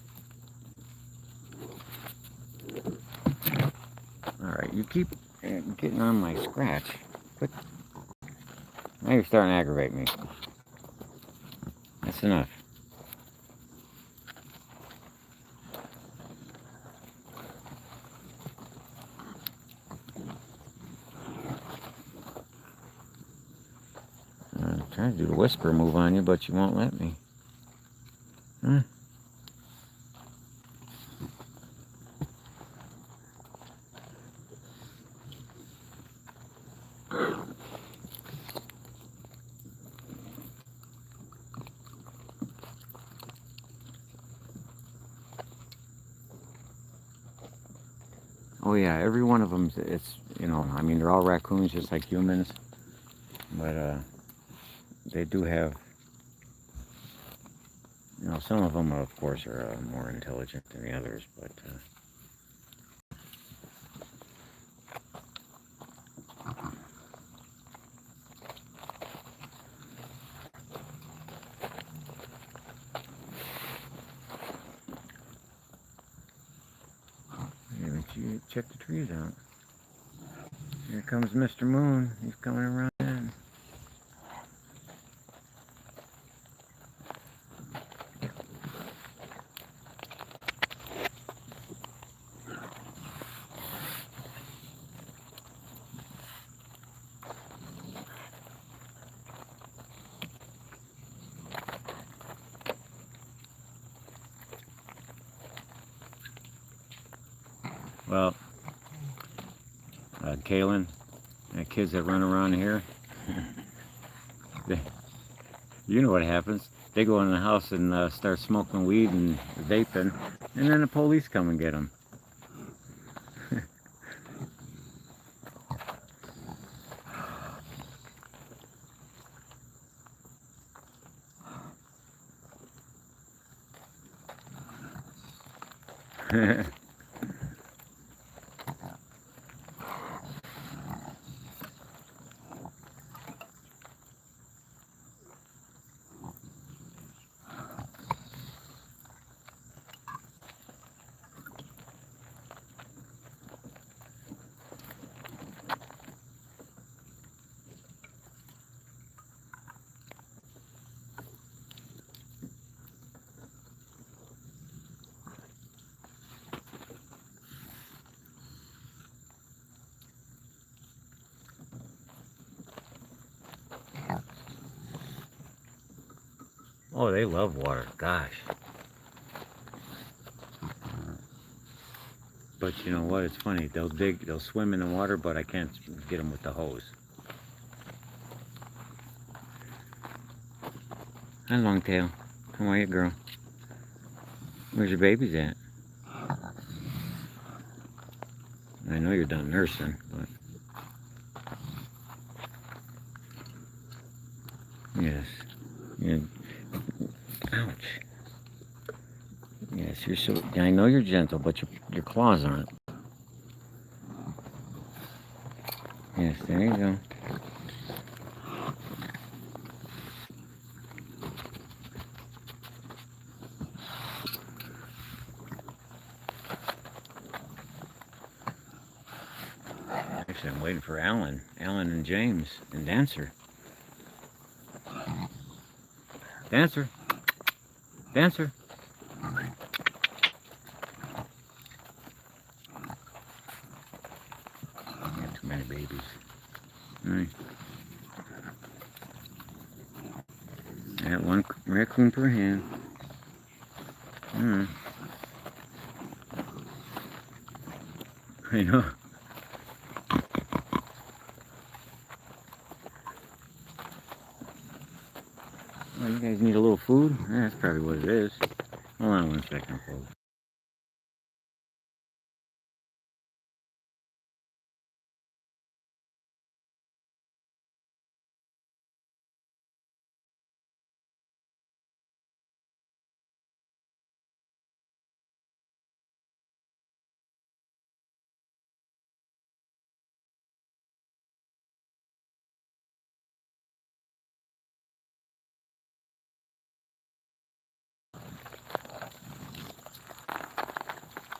Speaker 1: Alright, you keep getting on my scratch. But now you're starting to aggravate me. That's enough. I'm trying to do the whisper move on you, but you won't let me. Huh? Oh yeah, every one of them, it's, you know, I mean, they're all raccoons just like humans, but they do have, you know, some of them, of course, are more intelligent than the others, but check the trees out. Here comes Mr. Moon. He's coming around in. Well, Kaylin, the kids that run around here, you know what happens. They go in the house and start smoking weed and vaping, and then the police come and get them. Oh, they love water. Gosh. But you know what? It's funny. They'll swim in the water, but I can't get them with the hose. Hi, Longtail. How are you, girl? Where's your babies at? I know you're done nursing, but... Yes. Yeah. Ouch. Yes, you're so... I know you're gentle, but your claws aren't. Yes, there you go. Actually, I'm waiting for Alan and James and Dancer. Dancer. Dancer. Got too many babies. All right. I got one raccoon per hand. I know. Oh, you guys need a little food? Yeah, that's probably what it is. Hold on 1 second, folks.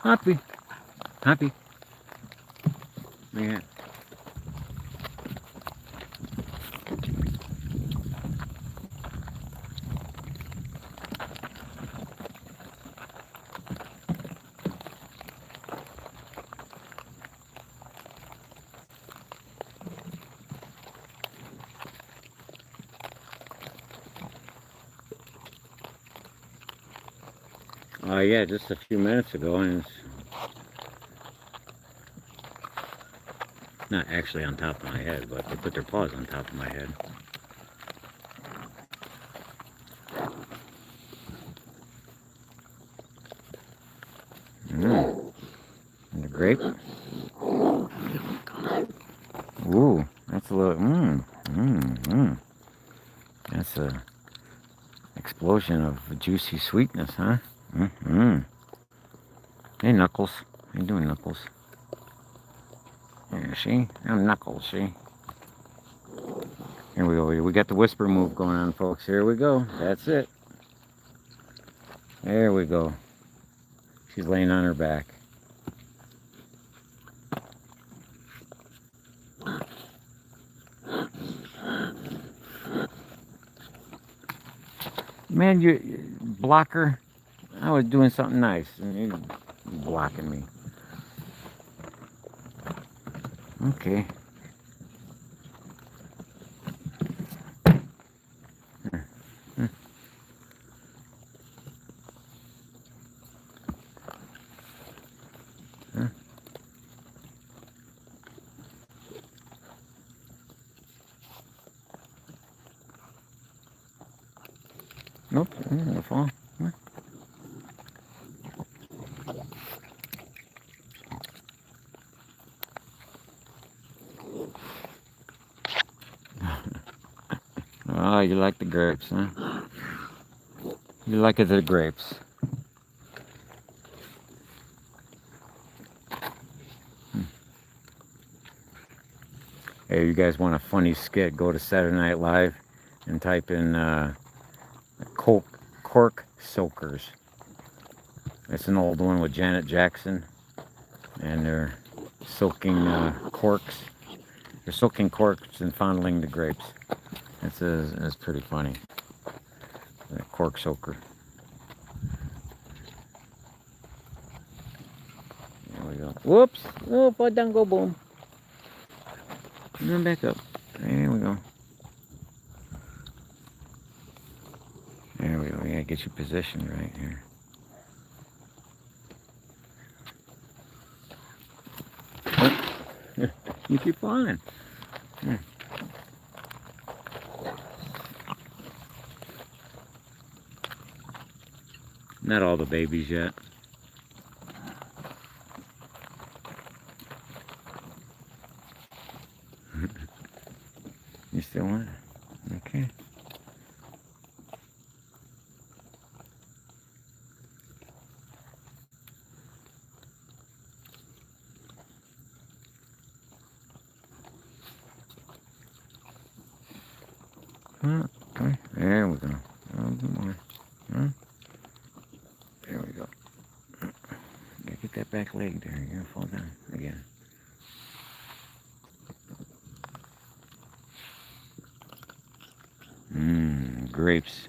Speaker 1: Hoppy. Hoppy. Yeah. Yeah, just a few minutes ago, and it's not actually on top of my head, but they put their paws on top of my head. And the grape. Ooh, that's a little, That's a explosion of juicy sweetness, huh? Hey, Knuckles. How you doing, Knuckles? Yeah, see? I'm Knuckles, see? Here we go. We got the whisper move going on, folks. Here we go. That's it. There we go. She's laying on her back. Man, you blocker. I was doing something nice, and you're blocking me. Okay. Nope, I'm gonna fall. Oh, you like the grapes, huh? You like it, the grapes. Hey, you guys want a funny skit? Go to Saturday Night Live and type in cork soakers. It's an old one with Janet Jackson, and they're soaking corks. They're soaking corks and fondling the grapes. It's pretty funny. A cork soaker. There we go. Whoops! Oh, I done go boom. And then back up. There we go. There we go. Yeah, get you positioned right here. You keep flying. Yeah. Not all the babies yet. You still want it? Okay. Okay. There we go. A little bit more. There we go. Gotta get that back leg there. You're gonna fall down again. Grapes.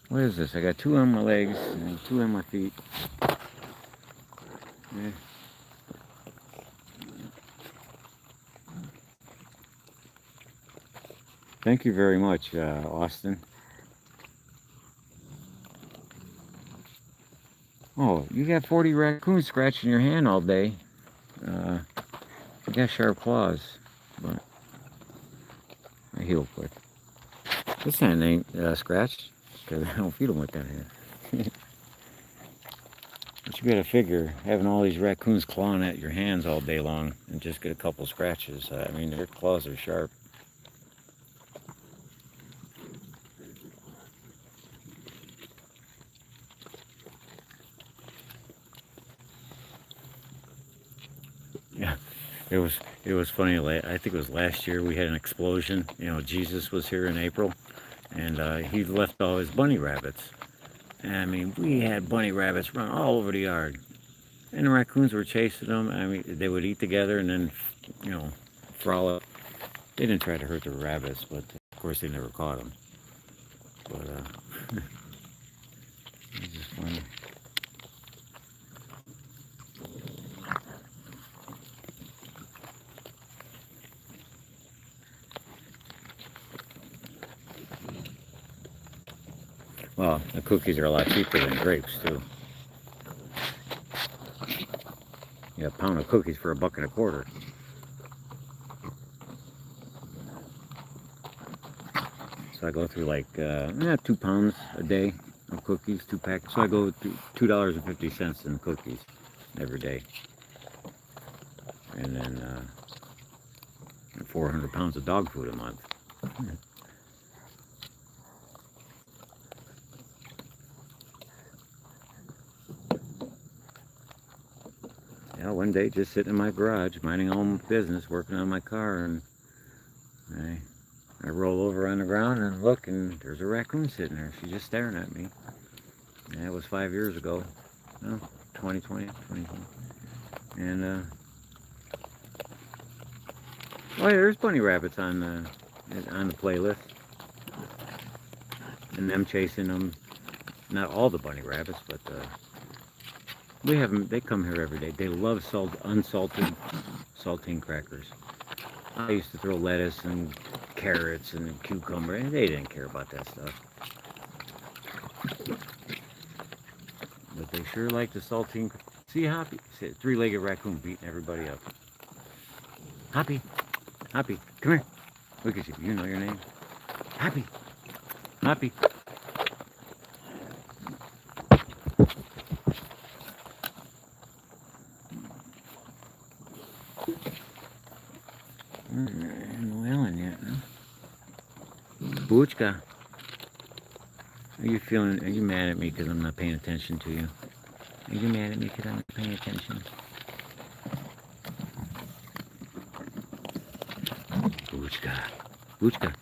Speaker 1: What is this? I got 2 on my legs and 2 on my feet. Yeah. Thank you very much, Austin. Oh, you got 40 raccoons scratching your hand all day. You got sharp claws, but they heal quick. This hand ain't scratched, because I don't feed them with that hand. But you gotta figure, having all these raccoons clawing at your hands all day long and just get a couple scratches. I mean, their claws are sharp. Yeah, it was funny. I think it was last year we had an explosion. You know, Jesus was here in April, and he left all his bunny rabbits. And I mean, we had bunny rabbits run all over the yard, and the raccoons were chasing them. I mean, they would eat together and then, you know, frolic. They didn't try to hurt the rabbits, but of course they never caught them. But it was just funny. Well, the cookies are a lot cheaper than grapes too. You have a pound of cookies for $1.25. So I go through like 2 pounds a day of cookies, 2 packs. So I go through $2.50 in cookies every day, and then 400 pounds of dog food a month. Well, one day just sitting in my garage, minding all my business, working on my car, and I roll over on the ground and look, and there's a raccoon sitting there. She's just staring at me. And that was 5 years ago. No, 2020. And, oh, yeah, there's bunny rabbits on the playlist. And them chasing them. Not all the bunny rabbits, but we have them. They come here every day. They love unsalted saltine crackers. I used to throw lettuce and carrots and cucumber, and they didn't care about that stuff. But they sure like the saltine. See Hoppy? Three-legged raccoon beating everybody up. Hoppy, Hoppy, come here. Look at you. You know your name. Hoppy, Hoppy. No yelling yet, huh? Boochka. Are you mad at me because I'm not paying attention to you? Are you mad at me because I'm not paying attention? Boochka. Boochka.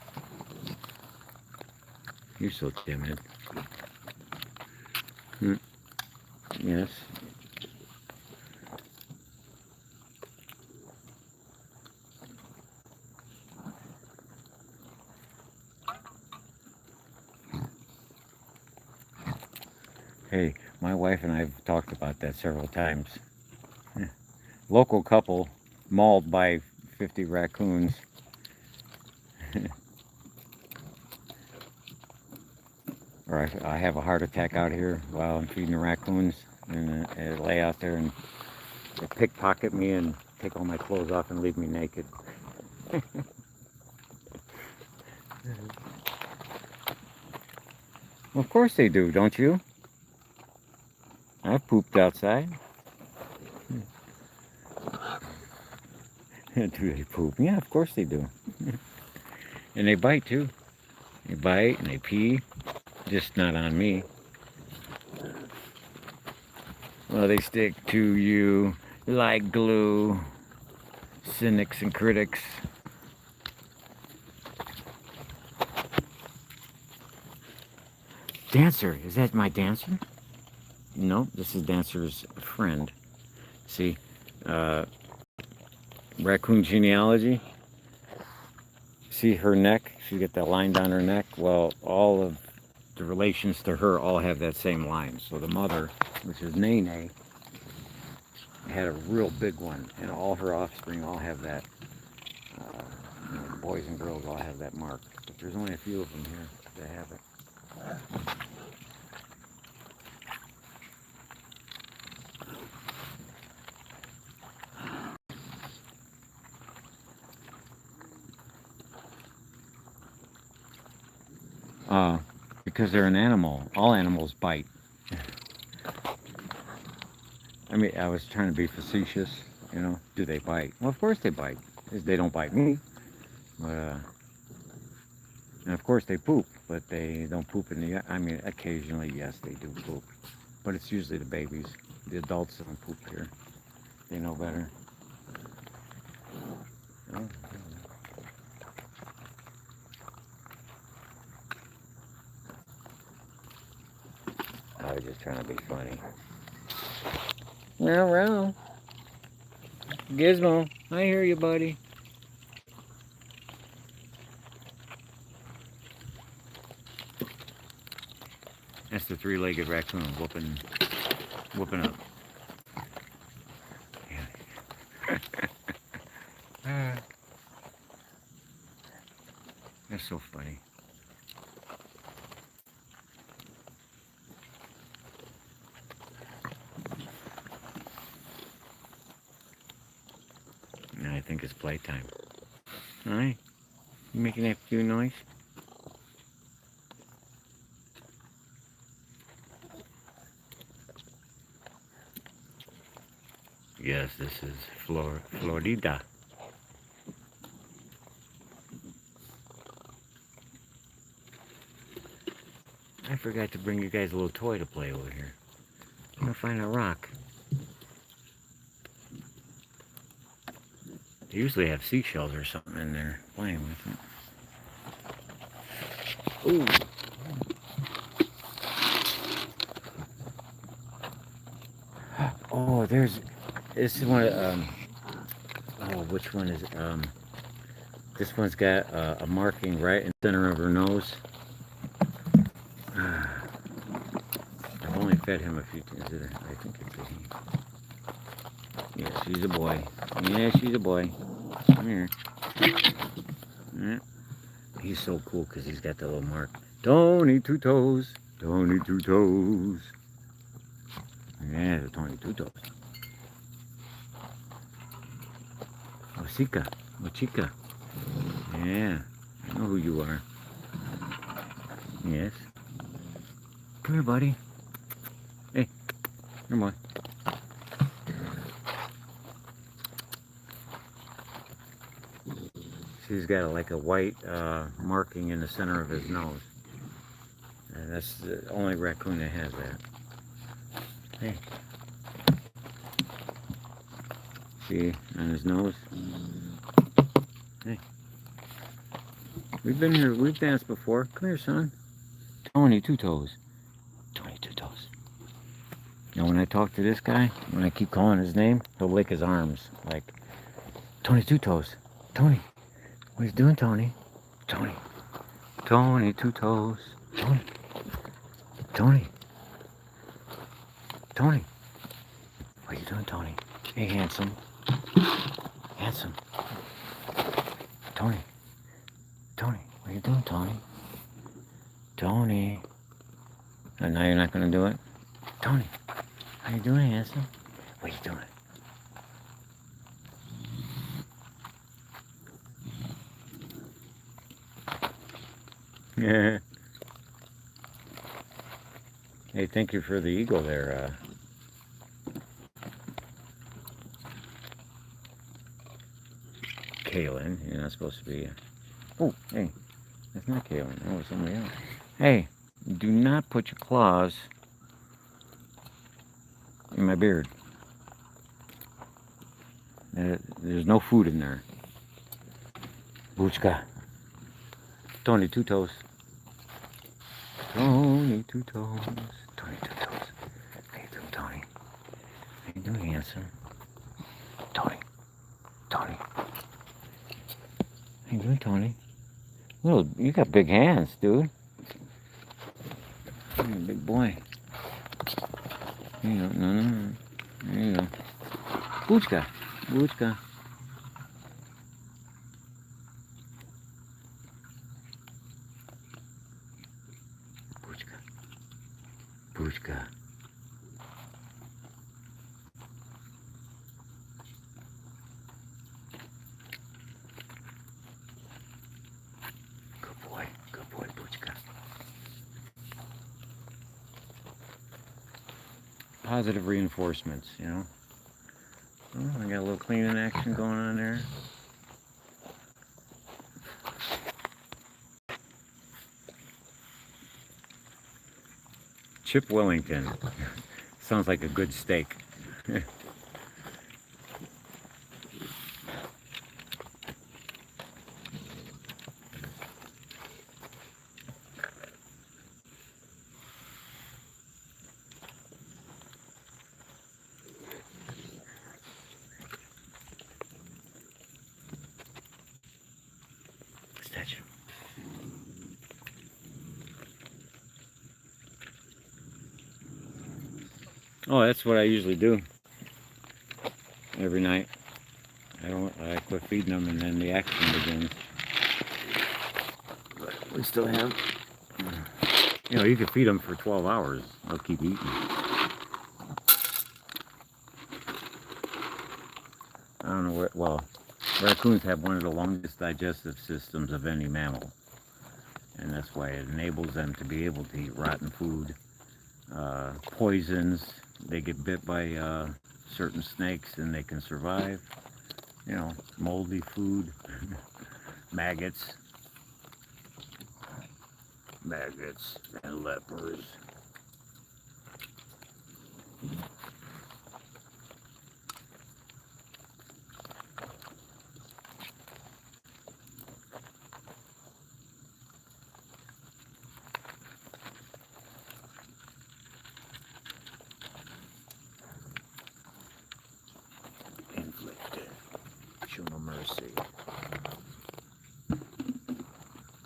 Speaker 1: You're so timid. Yes. Hey, my wife and I have talked about that several times. Local couple mauled by 50 raccoons. Or I have a heart attack out here while I'm feeding the raccoons, and they lay out there and they pickpocket me and take all my clothes off and leave me naked. Well, of course they do, don't you? I've pooped outside. Do they poop? Yeah, of course they do. And they bite too. They bite and they pee, just not on me. Well, they stick to you like glue, cynics and critics. Dancer, is that my Dancer? No, this is Dancer's friend. See, raccoon genealogy. See her neck? She's got that line down her neck. Well, all of the relations to her all have that same line. So the mother, which is Nene, had a real big one, and all her offspring all have that. Boys and girls all have that mark. But there's only a few of them here that have it. Because they're an animal. All animals bite. I mean, I was trying to be facetious, you know. Do they bite? Well, of course they bite. They don't bite me. But, and of course they poop, but they don't poop in the... I mean, occasionally, yes, they do poop. But it's usually the babies. The adults don't poop here. They know better. Oh. I was just trying to be funny. Well, Gizmo, I hear you, buddy. That's the three-legged raccoon whooping up. Yeah. That's so funny. Now I think it's playtime. Alright? You making that few noise? Yes, this is Florida. I forgot to bring you guys a little toy to play over here. I'm gonna find a rock. They usually have seashells or something in there playing with it. Ooh. Oh, this is one oh, which one is it? This one's got a marking right in the center of her nose. I've only fed him a few times. I think it's a he. Yeah, she's a boy. Yeah, she's a boy. Come here. Yeah. He's so cool because he's got the little mark. Tony Two Toes. Tony Two Toes. Yeah, the Tony Two Toes. Oh, Chica. Oh, Chica. Yeah, I know who you are. Yes. Come here, buddy. Hey, come on. He's got like a white marking in the center of his nose. And that's the only raccoon that has that. Hey. See, on his nose. Hey. We've been here, we've danced before. Come here, son. Tony Two Toes. Tony Two Toes. Now when I talk to this guy, when I keep calling his name, he'll lick his arms. Like, Tony Two Toes. Tony. What are you doing, Tony? Tony. Tony Two Toes. Tony. Tony. Tony. What are you doing, Tony? Hey, handsome. Handsome. Tony. Tony. What are you doing, Tony? Tony. And now you're not going to do it? Tony. How you doing, handsome? What are you doing? Yeah. Hey, thank you for the eagle there. Kaylin, you're not supposed to be. Oh, hey, that's not Kaylin. That was somebody else. Hey, do not put your claws in my beard. There's no food in there. Buchka. Tony Two Toes. Tony Two Toes. Tony Two Toes. How you doing, Tony? How you doing, handsome? Tony. Tony. How you doing, Tony? Little, you got big hands, dude. You're a big boy. There you go. No. There you go. Buchka. Buchka. Buchka. Buchka. Good boy, Buchka. Positive reinforcements, you know. Oh, I got a little cleaning action going on there. Chip Wellington. Sounds like a good steak. Statue. Oh, that's what I usually do every night. I quit feeding them and then the action begins. But we still have, you know, you can feed them for 12 hours. They'll keep eating. I don't know what, well, raccoons have one of the longest digestive systems of any mammal. And that's why it enables them to be able to eat rotten food, poisons. They get bit by certain snakes and they can survive. You know, moldy food, maggots, and lepers. Let's see.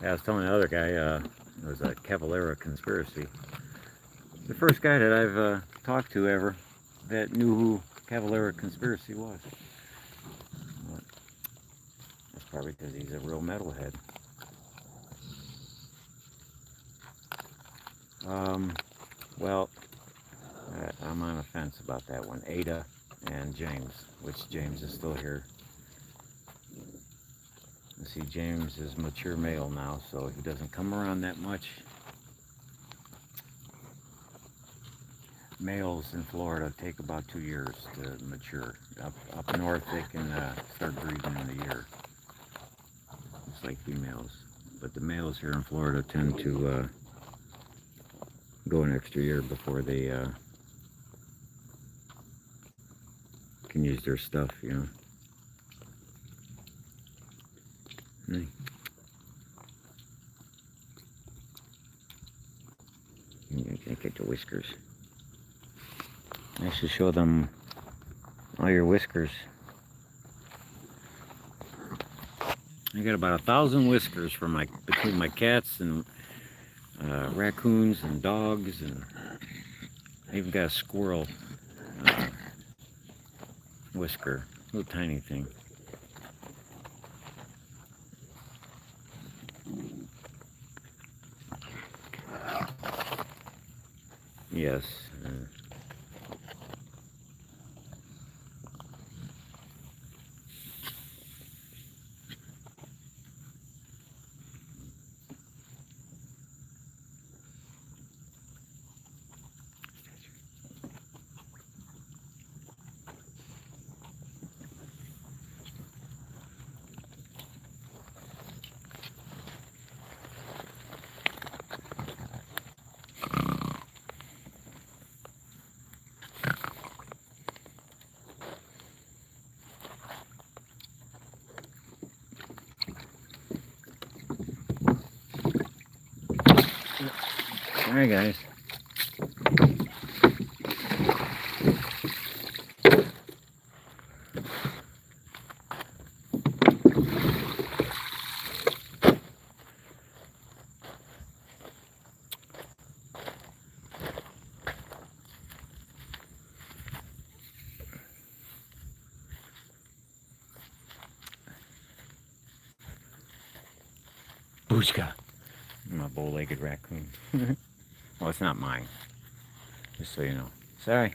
Speaker 1: Yeah, I was telling the other guy, it was a Cavalera conspiracy. The first guy that I've talked to ever that knew who Cavalera conspiracy was. But that's probably because he's a real metalhead. Well, I'm on a fence about that one. Ada and James, which James is still here. You see, James is mature male now, so he doesn't come around that much. Males in Florida take about 2 years to mature. Up north, they can start breeding in a year. It's like females. But the males here in Florida tend to go an extra year before they can use their stuff, you know. You can't get the whiskers. I should show them all your whiskers. I got about 1,000 whiskers from between my cats and raccoons and dogs, and I even got a squirrel whisker, little tiny thing. Yes. Alright, guys. Booshka. My bow-legged raccoon. Well, it's not mine. Just so you know. Sorry.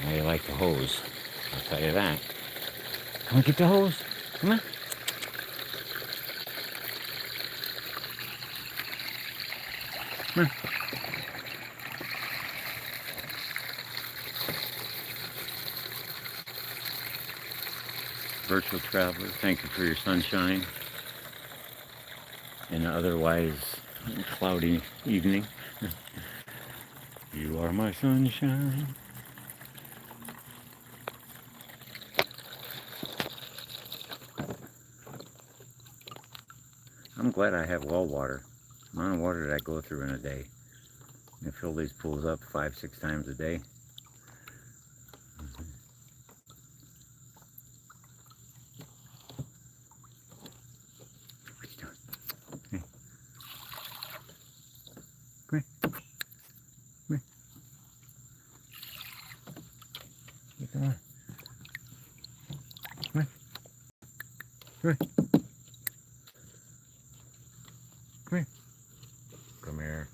Speaker 1: I like the hose. I'll tell you that. Come on, get the hose. Come on. Come on. Virtual traveler, thank you for your sunshine in an otherwise cloudy evening. You are my sunshine. I'm glad I have well water. The amount of water that I go through in a day. I fill these pools up 5-6 times a day. What you doing? Hey. Come here. Come here. Hey, come on. Come here. Come here. Come here. Come here.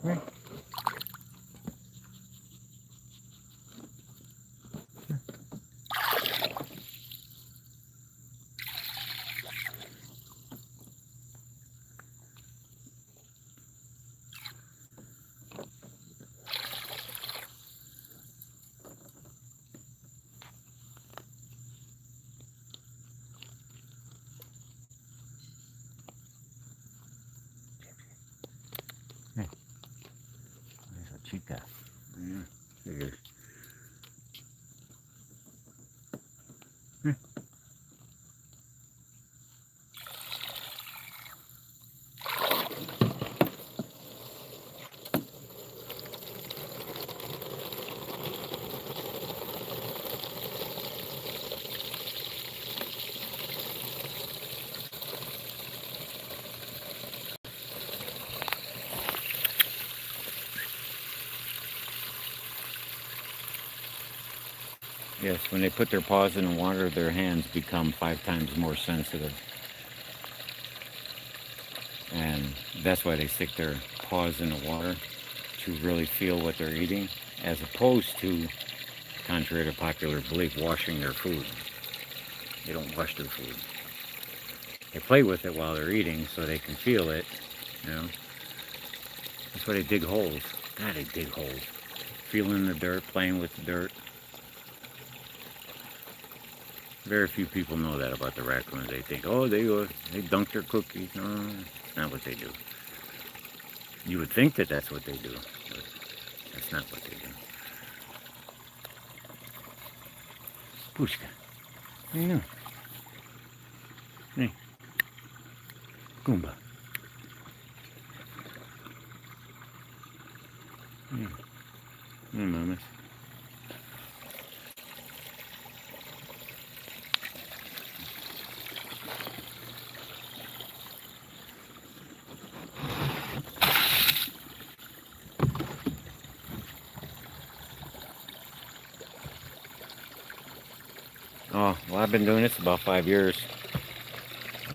Speaker 1: Come here. chica. Yeah, there. Yes, when they put their paws in the water, their hands become 5 times more sensitive. And that's why they stick their paws in the water, to really feel what they're eating, as opposed to, contrary to popular belief, washing their food. They don't wash their food. They play with it while they're eating so they can feel it, you know. That's why they dig holes. God, they dig holes. Feeling the dirt, playing with the dirt. Very few people know that about the raccoons. They think, oh, they dunk their cookies. No, that's not what they do. You would think that that's what they do, but that's not what they do. Pushka, how you doing? Hey, Goomba. Hey, mamas. Oh, well, I've been doing this about 5 years,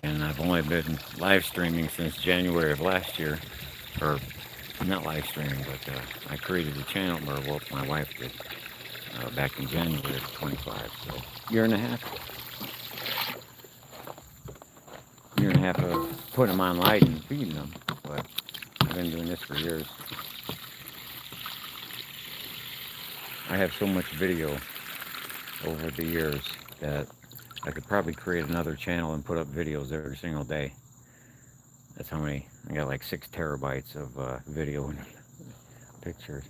Speaker 1: and I've only been live streaming since January of last year, or not live streaming, but I created a channel, or well, my wife did, back in January of 25, so year and a half of putting them on light and feeding them, but I've been doing this for years. I have so much video over the years that I could probably create another channel and put up videos every single day. That's how many. I got like 6 terabytes of video and pictures.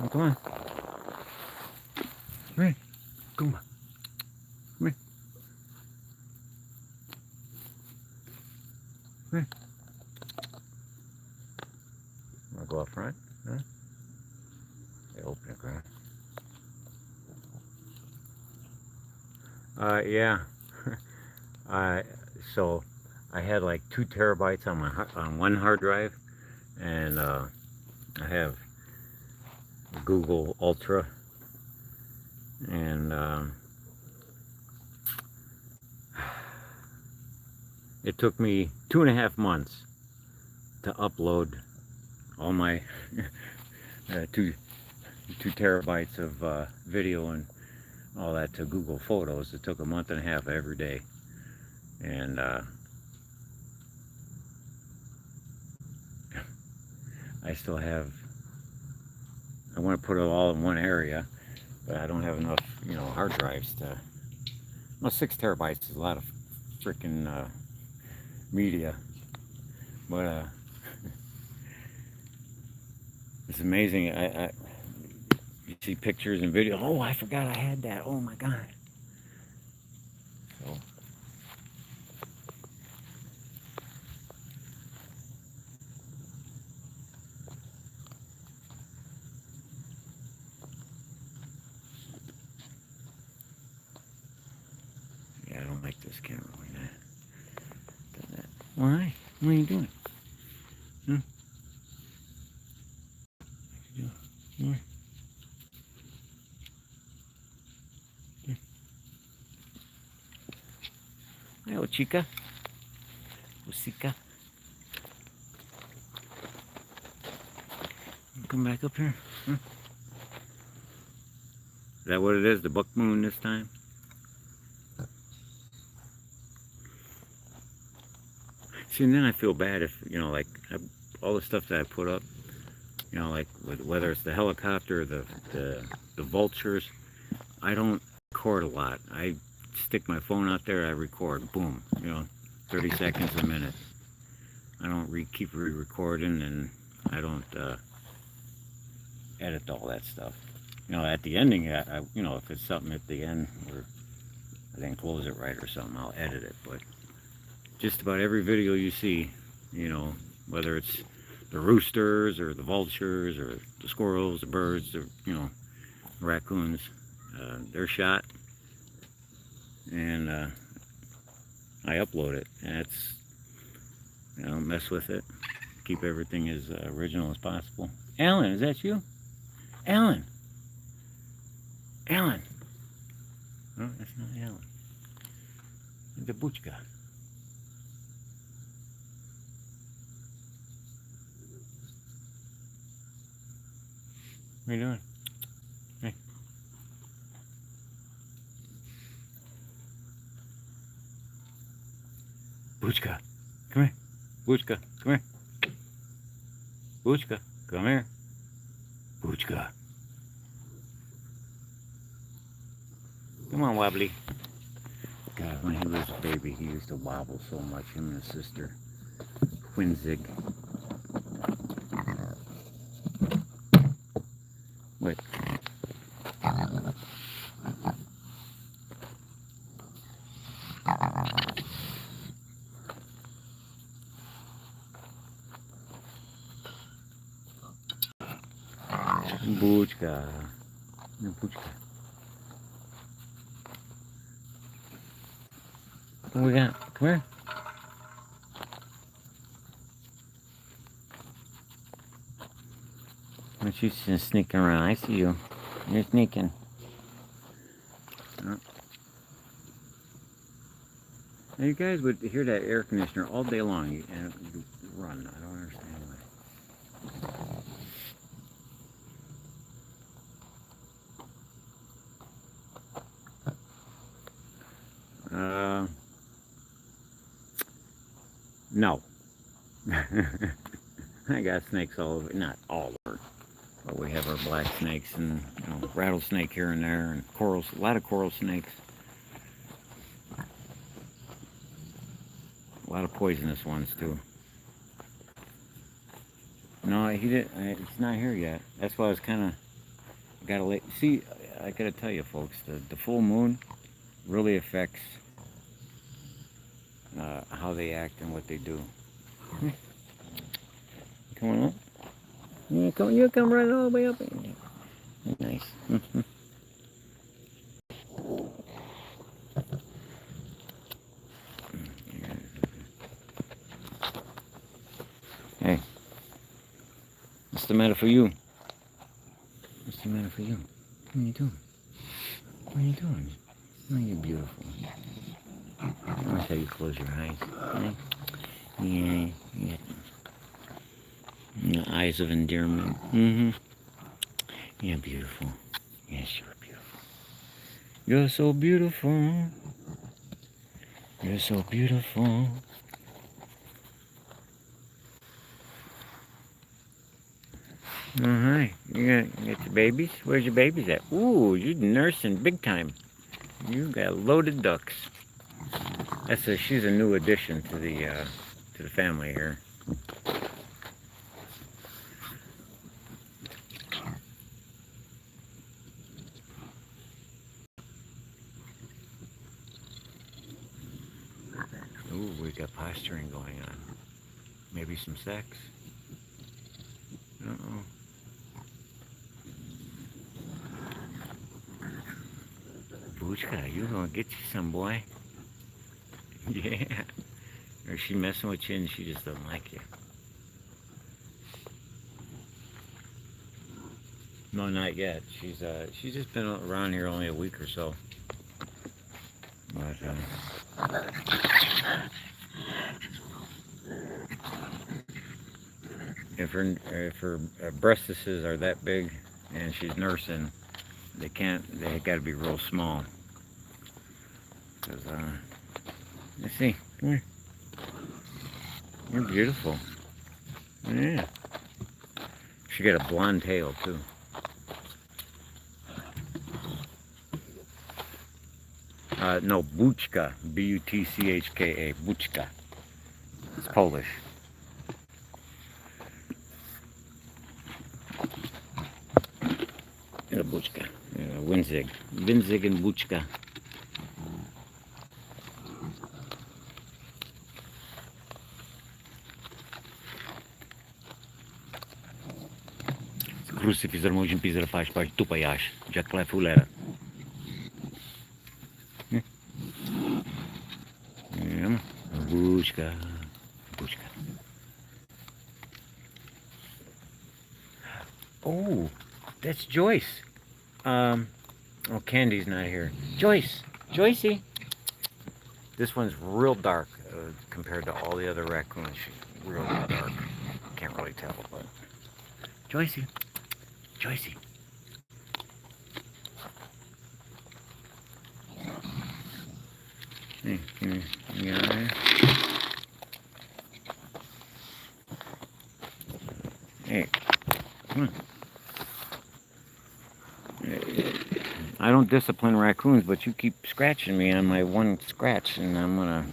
Speaker 1: Oh, come on. Come here. Come on. Come here. Come here. Want to go up front? Huh? They open it, right? Yeah. So I had like 2 terabytes on my on one hard drive, and I have Google Ultra, and it took me 2.5 months to upload all my 2 terabytes of video and all that to Google Photos. It took a month and a half every day, and I still have. I want to put it all in one area, but I don't have enough, you know, hard drives to. Well, 6 terabytes is a lot of freaking media, but it's amazing. You see pictures and video. Oh, I forgot I had that. Oh my God. So. Yeah, I don't like this camera like that. Why? What are you doing? Hmm? What are you doing? Hello, chica. Chica. Come back up here. Huh? Is that what it is? The buck moon this time? See, and then I feel bad if, you know, like, all the stuff that I put up, you know, like whether it's the helicopter, the vultures, I don't record a lot. I stick my phone out there, I record, boom, you know, 30 seconds a minute. I don't keep re-recording, and I don't edit all that stuff. You know, at the ending, you know, if it's something at the end where I didn't close it right or something, I'll edit it. But just about every video you see, you know, whether it's the roosters or the vultures or the squirrels, the birds, the, you know, raccoons, they're shot, and I upload it, and it's, you know, mess with it, keep everything as original as possible. Alan, is that you? Alan. Alan. No, that's not Alan. The Buchka. What are you doing? Hey. Buchka, come here. Buchka, come here. Buchka, come here. Buchka. Come on, Wobbly. God, when he was a baby, he used to wobble so much, him and his sister. Quinzig. Wait. Buchka. Buchka. What we got? Come here. Aren't you just sneaking around? I see you. You're sneaking. Oh. Now you guys would hear that air conditioner all day long and you run. I don't understand why. No. I got snakes all over, not all over, but we have our black snakes and, you know, rattlesnake here and there, and corals, a lot of coral snakes. A lot of poisonous ones too. No, he didn't. He's not here yet. That's why I was kind of gotta let. See, I gotta tell you, folks, the full moon really affects how they act and what they do. Come on up. You come right all the way up. Nice. Hey, what's the matter for you? What's the matter for you? What are you doing? What are you doing? Oh, you're beautiful. I'll show you close your eyes. Yeah, yeah. The eyes of endearment. Mm-hmm. Yeah, beautiful. Yes, you're beautiful. You're so beautiful. You're so beautiful. Oh, hi. You got your babies? Where's your babies at? Ooh, you're nursing big time. You got loaded ducks. She's a new addition to the family here. Ooh, we got posturing going on. Maybe some sex. Uh-oh. Buchka, you gonna get you some, boy. Yeah. Or is she messing with you and she just doesn't like you? No, not yet. She's just been around here only a week or so. But if her breastises are that big and she's nursing, they got to be real small. Cause let's see, come here. You're beautiful. Yeah. She got a blonde tail too. No, Buchka. B-U-T-C-H-K-A. Buchka. It's Polish. Yeah, Buchka. Winzig. Winzig and Buchka. Crucifizor môžem písať páč tupajáš. Jackle fulera. Yeah. Buchka. Buchka. Oh, that's Joyce. Oh, Candy's not here. Joyce. Joycey. This one's real dark compared to all the other raccoons. She's real dark. Can't really tell, but Joycey. Joycey. Hey, can you get out there? Hey, come on. I don't discipline raccoons, but you keep scratching me on my one scratch, and I'm gonna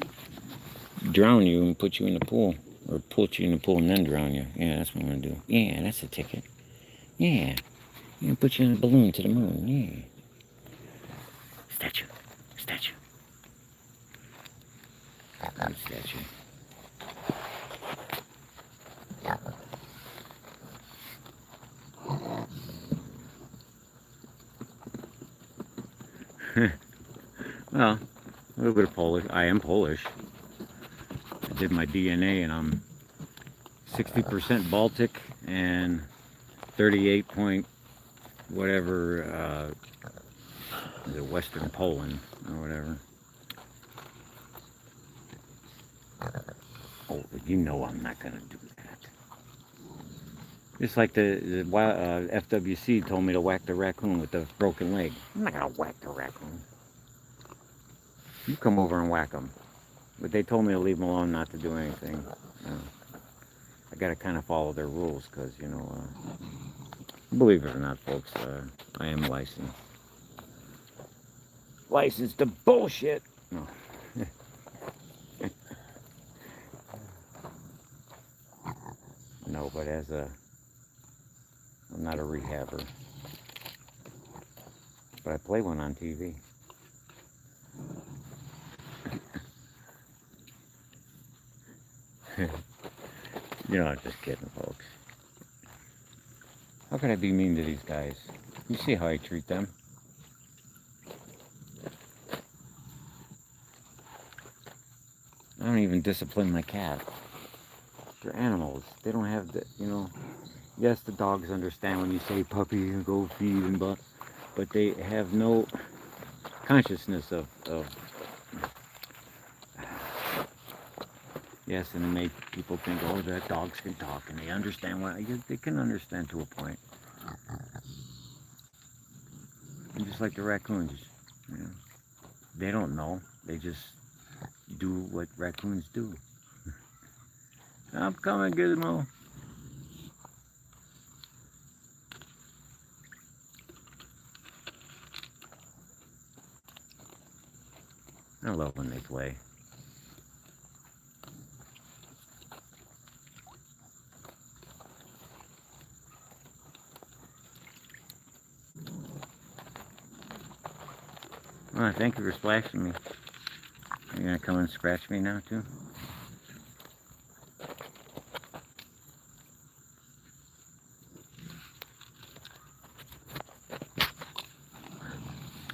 Speaker 1: drown you and put you in the pool, or put you in the pool and then drown you. Yeah, that's what I'm gonna do. Yeah, that's a ticket. Yeah, I'm gonna put you in a balloon to the moon. Yeah. Statue, statue. Good statue. Well, a little bit of Polish. I am Polish. I did my DNA, and I'm 60% Baltic and 38 point whatever, the Western Poland or whatever. Oh, you know I'm not gonna do that. Just like the FWC told me to whack the raccoon with the broken leg. I'm not gonna whack the raccoon. You come over and whack them. But they told me to leave them alone, not to do anything. I gotta kind of follow their rules, because, you know, believe it or not, folks, I am licensed. Licensed to bullshit! No. No, but I'm not a rehabber. But I play one on TV. You know, I'm just kidding, folks. How could I be mean to these guys? You see how I treat them. I don't even discipline my cat. They're animals. They don't have the, you know, yes, the dogs understand when you say puppy and go feed and but they have no consciousness of yes, and they make people think, oh, that dogs can talk, and they understand what, they can understand to a point. And just like the raccoons, you know, they don't know, they just do what raccoons do. I'm coming, Gizmo. I love when they play. Oh, thank you for splashing me. Are you gonna come and scratch me now too?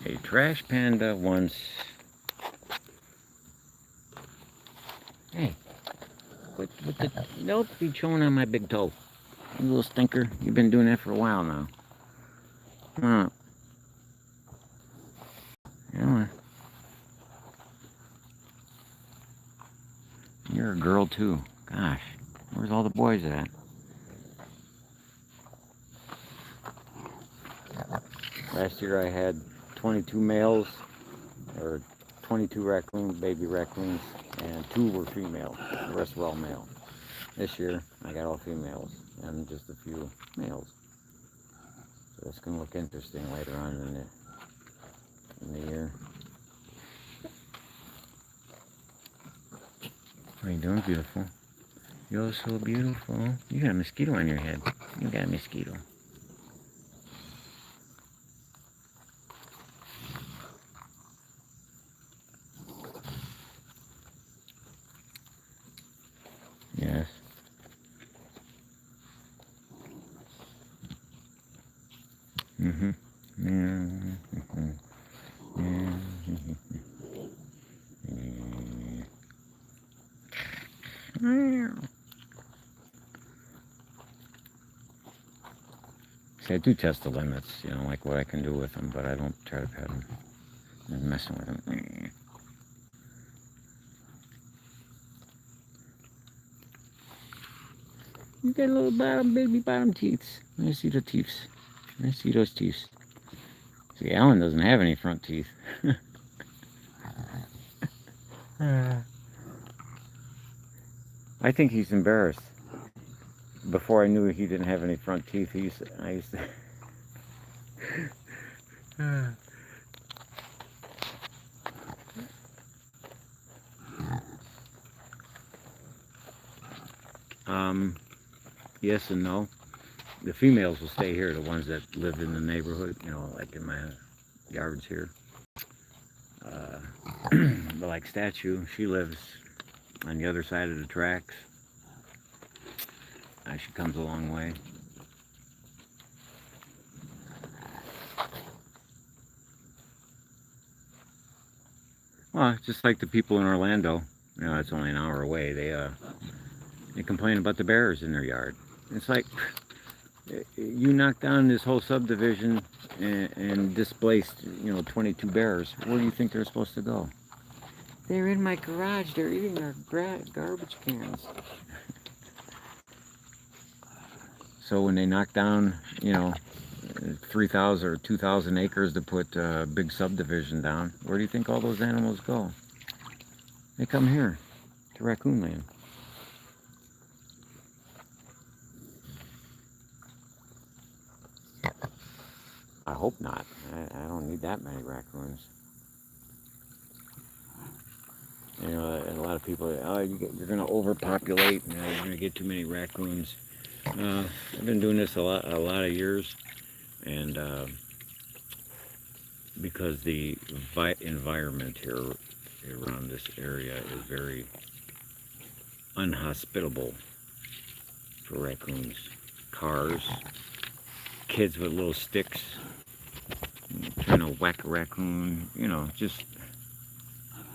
Speaker 1: A trash panda once. Hey, don't be chewing on my big toe. You little stinker. You've been doing that for a while now. Come on. You're a girl too. Gosh, where's all the boys at? Last year I had 22 males, or 22 baby raccoons, and 2 were female. The rest were all male. This year, I got all females and just a few males. So it's going to look interesting later on in the year. How are you doing, beautiful? You're so beautiful. You got a mosquito on your head. You got a mosquito. Yes. Mm-hmm. Yeah. See, I do test the limits, like what I can do with them, but I don't try to pet them. I'm messing with them. You got little baby bottom teeth. Let me see the teeth. Let me see those teeth. See, Alan doesn't have any front teeth. I think he's embarrassed. Before I knew he didn't have any front teeth, I used to... Yes and no. The females will stay here, the ones that live in the neighborhood, like in my yards here. But like Statue, she lives on the other side of the tracks. She comes a long way. Well, just like the people in Orlando, it's only an hour away. They complain about the bears in their yard. It's like, you knocked down this whole subdivision and displaced, 22 bears. Where do you think they're supposed to go? They're in my garage. They're eating our garbage cans. So when they knock down, 3,000 or 2,000 acres to put a big subdivision down, where do you think all those animals go? They come here, to Raccoonland. I hope not. I don't need that many raccoons. A lot of people, you're going to overpopulate, you're going to get too many raccoons. I've been doing this a lot of years, and because the environment here around this area is very unhospitable for raccoons. Cars, kids with little sticks trying to whack a raccoon,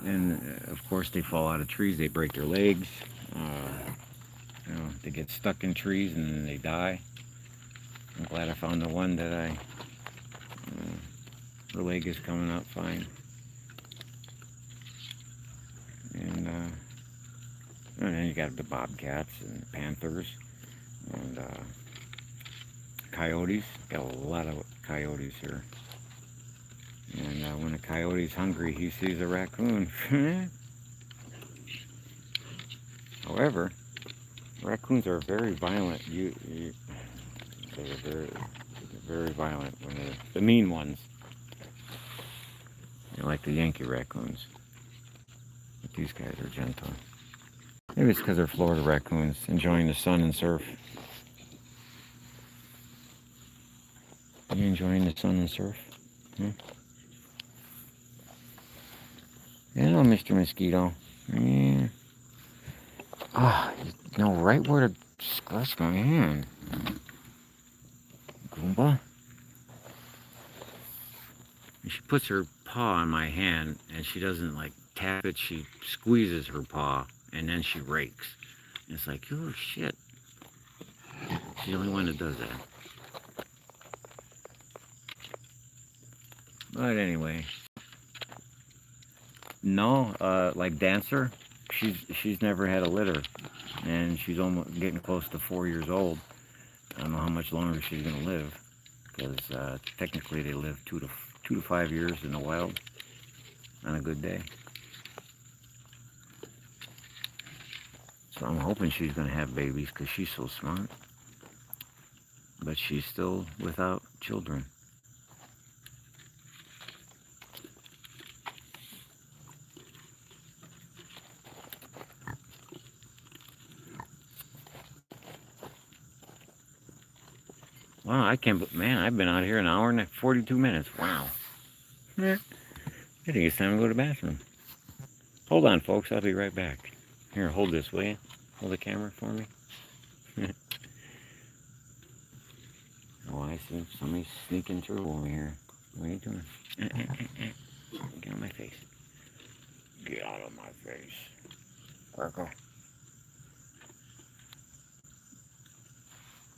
Speaker 1: and of course they fall out of trees, they break their legs, they get stuck in trees and then they die. I'm glad I found the one that her leg is coming up fine. And then you got the bobcats and panthers and coyotes. Got a lot of coyotes here. And when a coyote's hungry, he sees a raccoon. However, raccoons are very violent. They're very, very violent when they're the mean ones. Like the Yankee raccoons. But these guys are gentle. Maybe it's because they're Florida raccoons, enjoying the sun and surf. Are you enjoying the sun and surf? Hello, Mr. Mosquito. Yeah. You know right where to scratch my hand. Goomba. And she puts her paw on my hand, and she doesn't tap it, she squeezes her paw, and then she rakes. And it's like, oh shit. She's the only one that does that. But anyway. No, like Dancer, she's never had a litter, and she's almost getting close to 4 years old. I don't know how much longer she's gonna live, because technically they live 2 to 5 years in the wild on a good day. So I'm hoping she's going to have babies because she's so smart. But she's still without children. Wow, I can't, man, I've been out here an hour and 42 minutes. Wow. I think it's time to go to the bathroom. Hold on, folks. I'll be right back. Here, hold this, will you? Hold the camera for me. Oh, I see somebody's sneaking through over here. What are you doing? Get out of my face. Get out of my face. Crackle.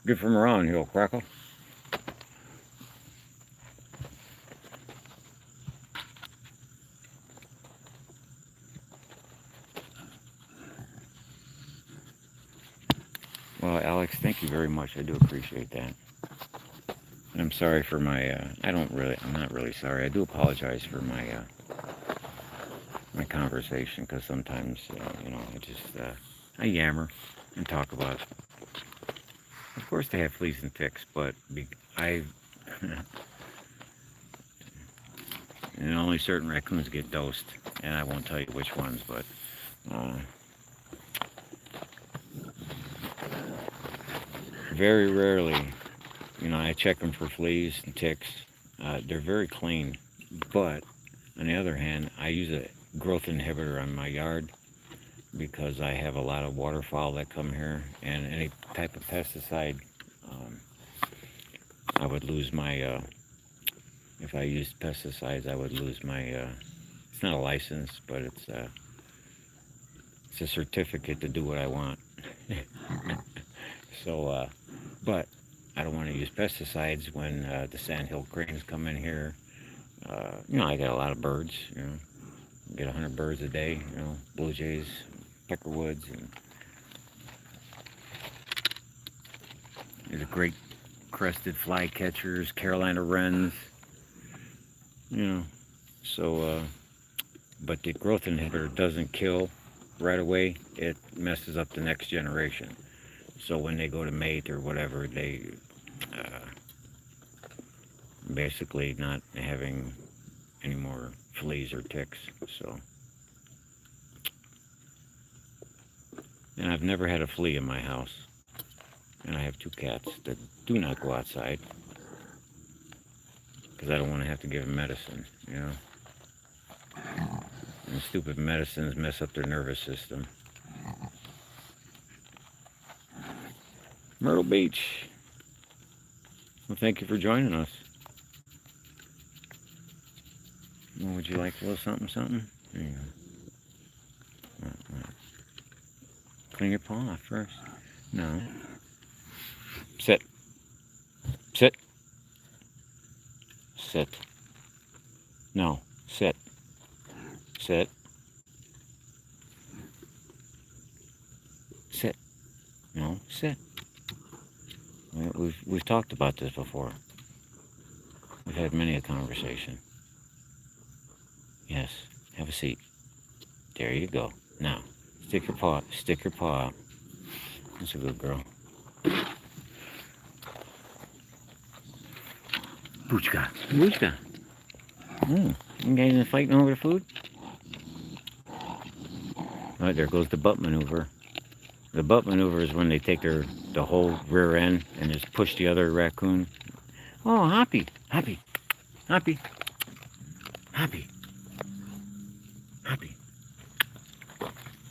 Speaker 1: Get from around here, Crackle. Well, Alex, thank you very much. I do appreciate that. I'm sorry for my, I'm not really sorry. I do apologize for my, my conversation, because sometimes, I yammer and talk about, of course they have fleas and ticks, but and only certain raccoons get dosed, and I won't tell you which ones, but, very rarely, I check them for fleas and ticks. They're very clean, but on the other hand, I use a growth inhibitor on my yard because I have a lot of waterfowl that come here, and any type of pesticide, I would lose my, if I used pesticides, I would lose my, it's not a license, but it's a certificate to do what I want. So, but I don't want to use pesticides when the sandhill cranes come in here. I got a lot of birds, get 100 birds a day, blue jays, peckerwoods, and there's great crested flycatchers, Carolina wrens, so, but the growth inhibitor doesn't kill right away. It messes up the next generation. So when they go to mate or whatever, they basically not having any more fleas or ticks. So, and I've never had a flea in my house, and I have 2 cats that do not go outside because I don't want to have to give them medicine, and stupid medicines mess up their nervous system. Myrtle Beach. Well, thank you for joining us. Well, would you like a little something? There you go. Clean your paw off first. No. Sit. Sit. Sit. No. Sit. Sit. Sit. No. Sit. We've talked about this before. We've had many a conversation. Yes, have a seat. There you go. Now, stick your paw out. That's a good girl. Boochka. You guys fighting over the food? Alright, there goes the butt maneuver. The butt maneuver is when they take the whole rear end and just push the other raccoon. Oh, Hoppy.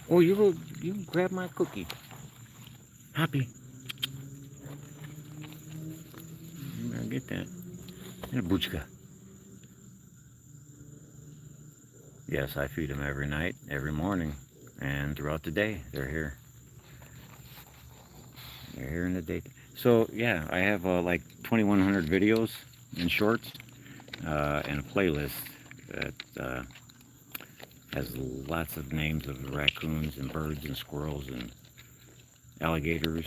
Speaker 1: Oh, you grab my cookie. Hoppy. You better get that. And a Boochka. Yes, I feed them every night, every morning, and throughout the day. They're here. They're here in the day. So yeah, I have like 2,100 videos and shorts, and a playlist that has lots of names of raccoons and birds and squirrels and alligators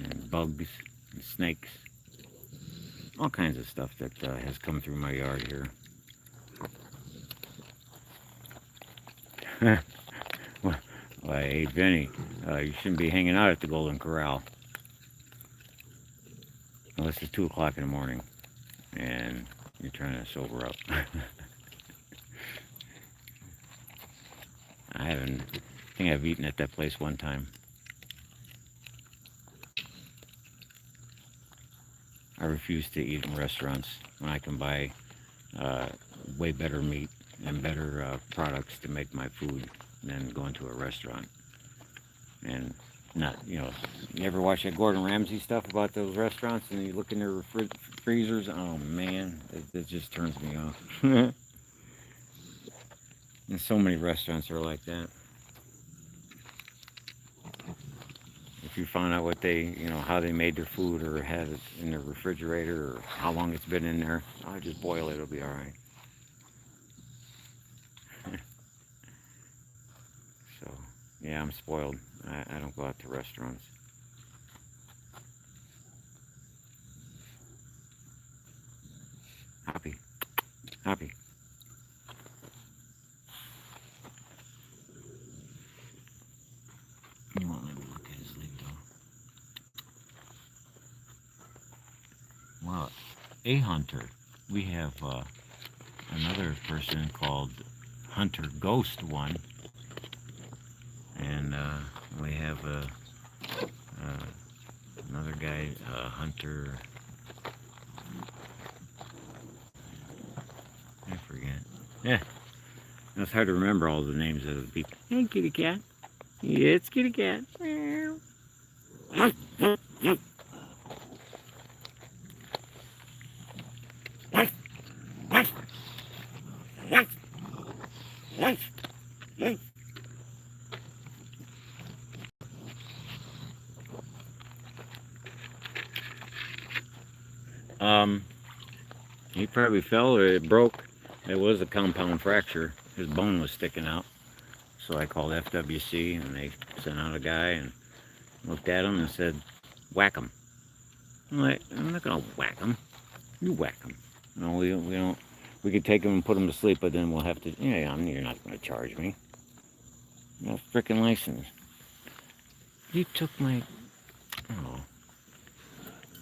Speaker 1: and bugs and snakes. All kinds of stuff that has come through my yard here. Like, hey, Vinny, you shouldn't be hanging out at the Golden Corral. Unless it's 2 o'clock in the morning and you're trying to sober up. I think I've eaten at that place one time. I refuse to eat in restaurants when I can buy way better meat and better products to make my food than going to a restaurant. And not, you ever watch that Gordon Ramsay stuff about those restaurants and you look in their freezers? Oh man, it just turns me off. And so many restaurants are like that. If you find out what they, how they made their food or had it in their refrigerator or how long it's been in there, I'll just boil it, it'll be alright. So, yeah, I'm spoiled. I don't go out to restaurants. Happy. Happy. You won't let me look at his leg though. Well, a hunter. We have another person called Hunter Ghost One. And we have another guy, Hunter. I forget. Yeah, it's hard to remember all the names of the people. Hey, kitty cat. Yeah, it's kitty cat. He probably fell or it broke. It was a compound fracture. His bone was sticking out. So I called FWC and they sent out a guy and looked at him and said, whack him. I'm like, I'm not gonna whack him. You whack him. No, we don't. We could take him and put him to sleep, but then we'll have to. Yeah, you're not gonna charge me. You got a freaking license. You took my. Oh.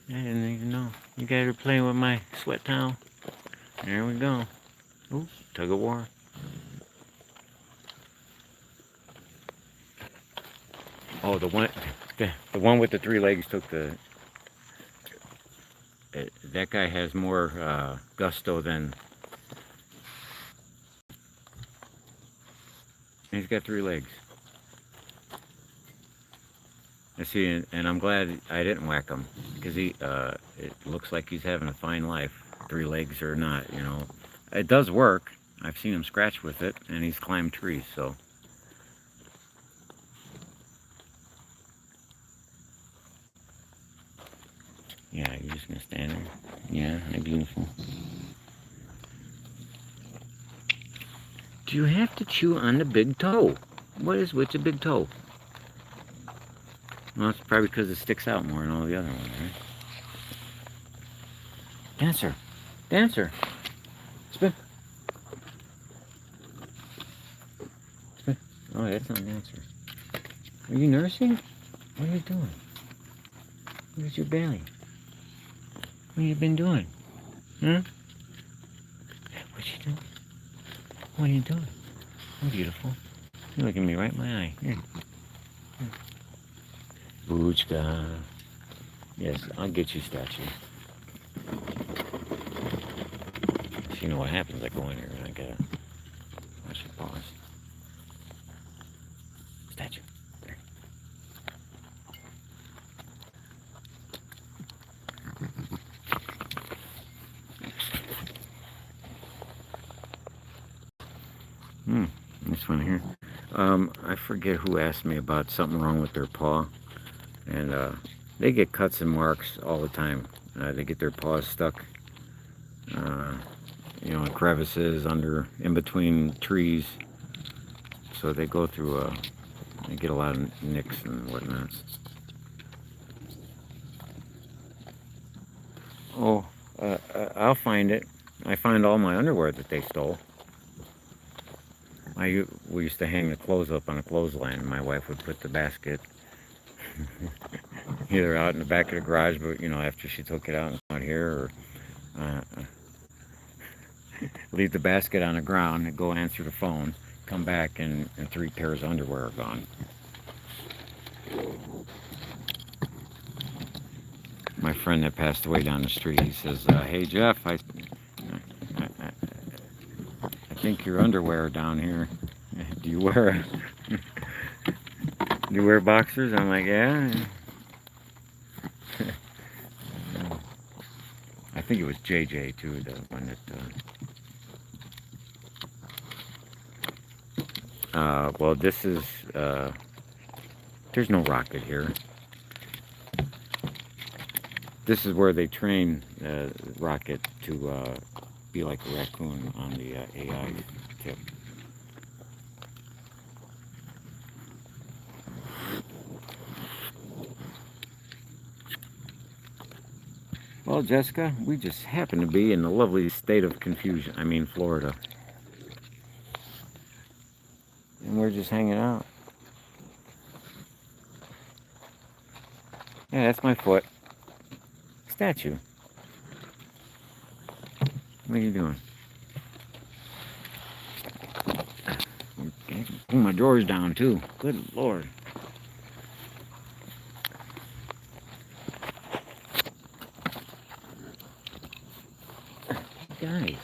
Speaker 1: I didn't even know. You guys are playing with my sweat towel. There we go. Ooh, tug of war. Oh, the one with the 3 legs took the. That guy has more gusto than. He's got 3 legs. I see, and I'm glad I didn't whack him because it looks like he's having a fine life, 3 legs or not. It does work. I've seen him scratch with it, and he's climbed trees. So. Yeah, you're just gonna stand there. Yeah, how beautiful. Do you have to chew on the big toe? What is with the big toe? Well, it's probably because it sticks out more than all the other ones, right? Dancer! Dancer! Spin! Spin! Oh, that's not Dancer. Are you nursing? What are you doing? Where's your belly? What have you been doing? Huh? What you doing? What are you doing? Oh, beautiful. You're looking me right in my eye. Here. Boochka. Yes, I'll get you, statue. So you know what happens. I go in here and I gotta watch your paws. Statue. There. This one here. I forget who asked me about something wrong with their paw. And they get cuts and marks all the time. They get their paws stuck, in crevices, in between trees. So they go through, they get a lot of nicks and whatnot. Oh, I'll find it. I find all my underwear that they stole. We used to hang the clothes up on a clothesline, and my wife would put the basket either out in the back of the garage, but after she took it out here, or uh, leave the basket on the ground and go answer the phone, come back, and 3 pairs of underwear are gone. My friend that passed away down the street, he says, "Hey Jeff, I think your underwear are down here. Do you wear do you wear boxers?" I'm like, "Yeah." I think it was JJ too, the one that. Well, this is. There's no rocket here. This is where they train rocket to be like a raccoon on the AI tip. Well, Jessica, we just happen to be in the lovely state of confusion. I mean, Florida. And we're just hanging out. Yeah, that's my foot. Statue. What are you doing? Pull my drawers down too. Good Lord. Guys.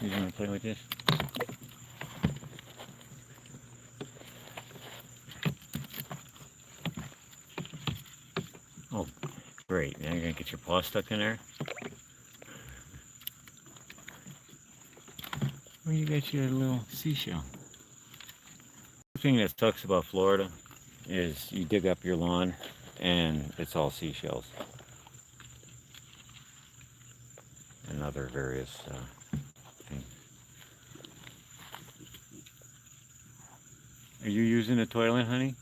Speaker 1: You want to play with this? Oh, great. Now you're going to get your paw stuck in there? Well, you got your little seashell. The thing that sucks about Florida is you dig up your lawn and it's all seashells. And other various things. Are you using a toilet, honey?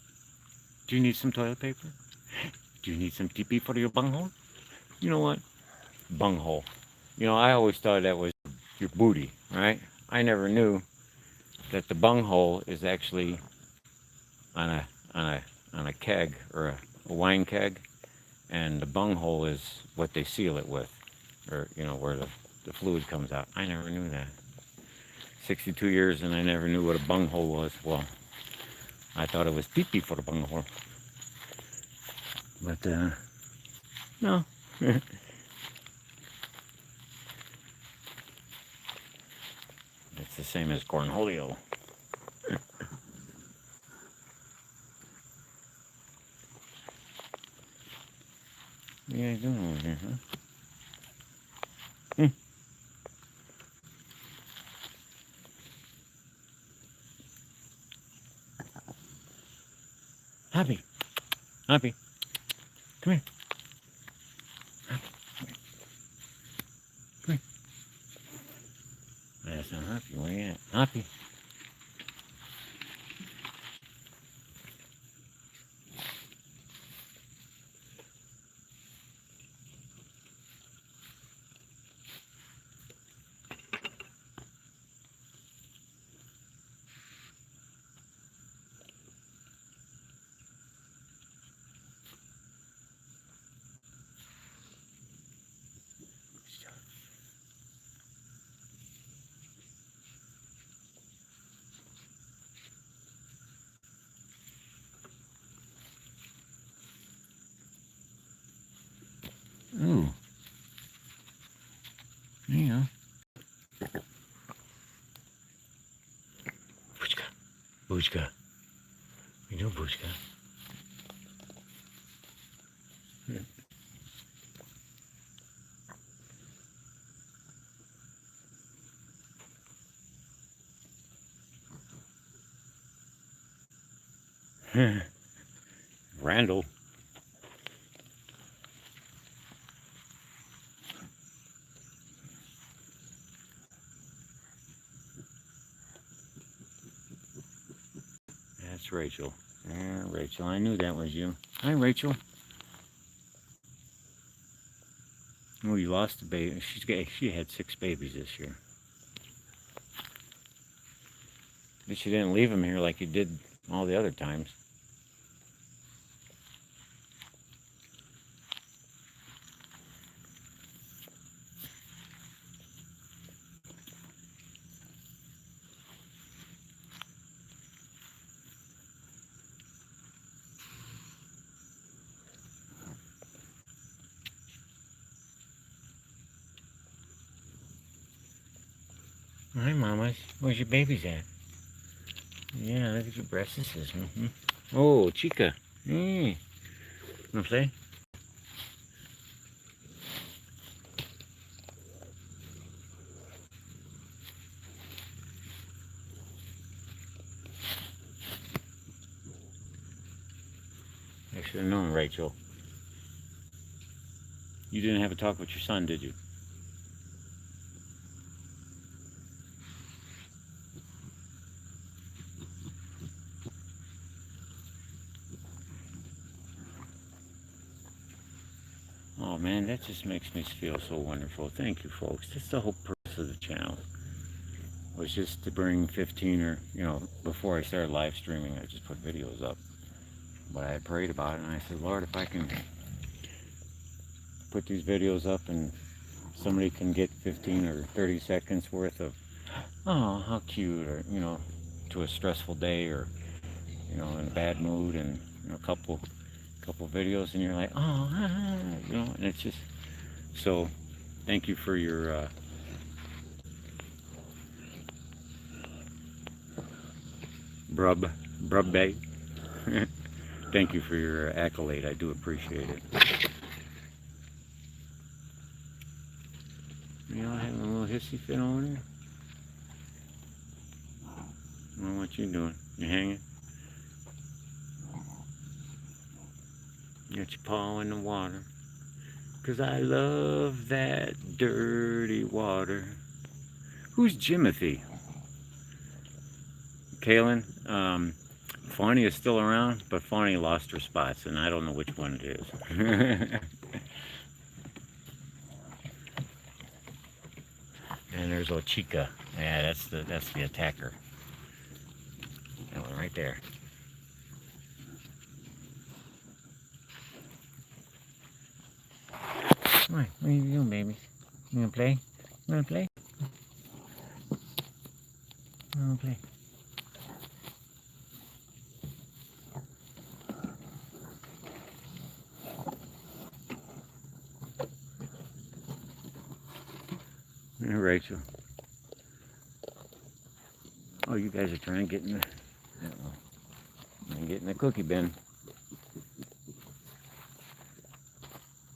Speaker 1: Do you need some toilet paper? Do you need some TP for your bunghole? You know what? Bunghole. I always thought that was your booty, right? I never knew that the bunghole is actually on a keg, or a wine keg, and the bunghole is what they seal it with, or where the fluid comes out. I never knew that. 62 years and I never knew what a bunghole was. Well, I thought it was pee-pee for the bunghole. But, no. It's the same as cornholio. What are you guys doing over here, huh? Happy. Happy. Come here. Happy. Come here. That's not Happy. Where you at? Happy. Ooh. There you go. Buchka. Buchka. You know Buchka. Randall. Rachel. Yeah, Rachel. I knew that was you. Hi, Rachel. Oh, you lost a baby. She had 6 babies this year. But she didn't leave them here like you did all the other times. Hi, mamas. Where's your babies at? Yeah, look at your breasts. Mm-hmm. Oh, chica. Hey. Wanna play? I should have known, Rachel. You didn't have a talk with your son, did you? Oh man, that just makes me feel so wonderful. Thank you, folks. That's the whole purpose of the channel. Was just to bring 15 or, before I started live streaming, I just put videos up. But I prayed about it and I said, Lord, if I can put these videos up and somebody can get 15 or 30 seconds worth of, oh, how cute, or, to a stressful day, or, in a bad mood, and, a couple videos, and you're like, oh, and it's just, so thank you for your, brub. Thank you for your accolade. I do appreciate it. Y'all having a little hissy fit over there? Well, what you doing? You hanging? You got your paw in the water. 'Cause I love that dirty water. Who's Jimothy? Kaylin? Fawny is still around, but Fawny lost her spots, and I don't know which one it is. And there's Ochika. Yeah, that's the attacker. That one right there. Come on, what are you doing, baby? You gonna play? You wanna play? You wanna play? Hey, Rachel. Oh, you guys are trying to get in the cookie bin.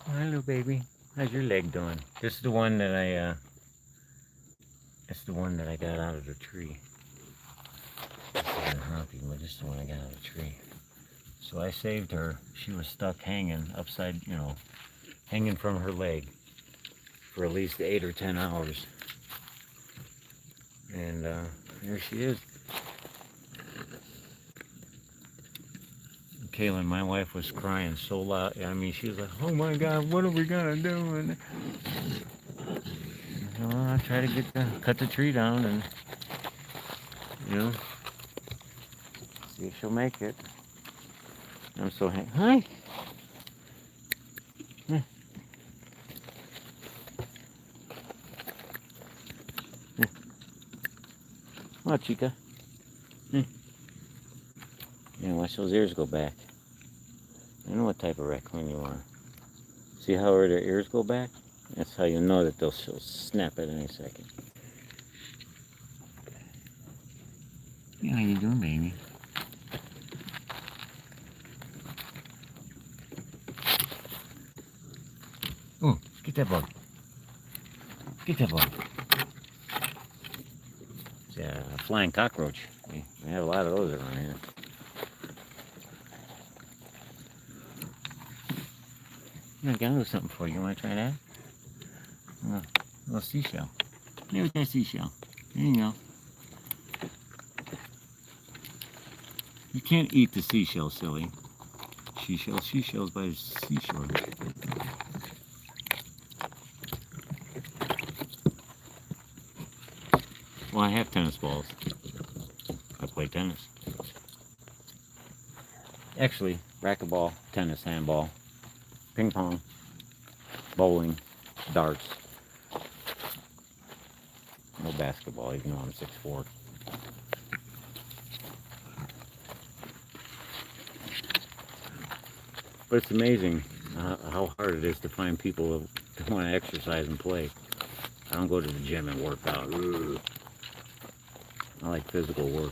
Speaker 1: Hello, baby. How's your leg doing? This is the one that it's the one that I got out of the tree. This isn't happy, but this is the one I got out of the tree. So I saved her. She was stuck hanging upside, hanging from her leg for at least 8 or 10 hours. And here she is. Kaylin, my wife, was crying so loud. I mean, she was like, oh my God, what are we gonna do? And I try to cut the tree down and, see if she'll make it. I'm so happy. Hi. Yeah. Yeah. Come on, Chica. Yeah. Watch those ears go back. I know what type of raccoon you are. See how their ears go back? That's how you know that she'll snap at any second. Yeah, how you doing, baby? Oh, get that bug. Get that bug. It's a flying cockroach. We have a lot of those around here. I got a little something for you. You want to try that? A little seashell. There's that seashell. There you go. You can't eat the seashell, silly. Seashells by the seashore. Well, I have tennis balls. I play tennis. Actually, racquetball, tennis, handball, ping pong, bowling, darts. No basketball, even though I'm 6'4". But it's amazing how hard it is to find people that want to exercise and play. I don't go to the gym and work out. Ugh. I like physical work.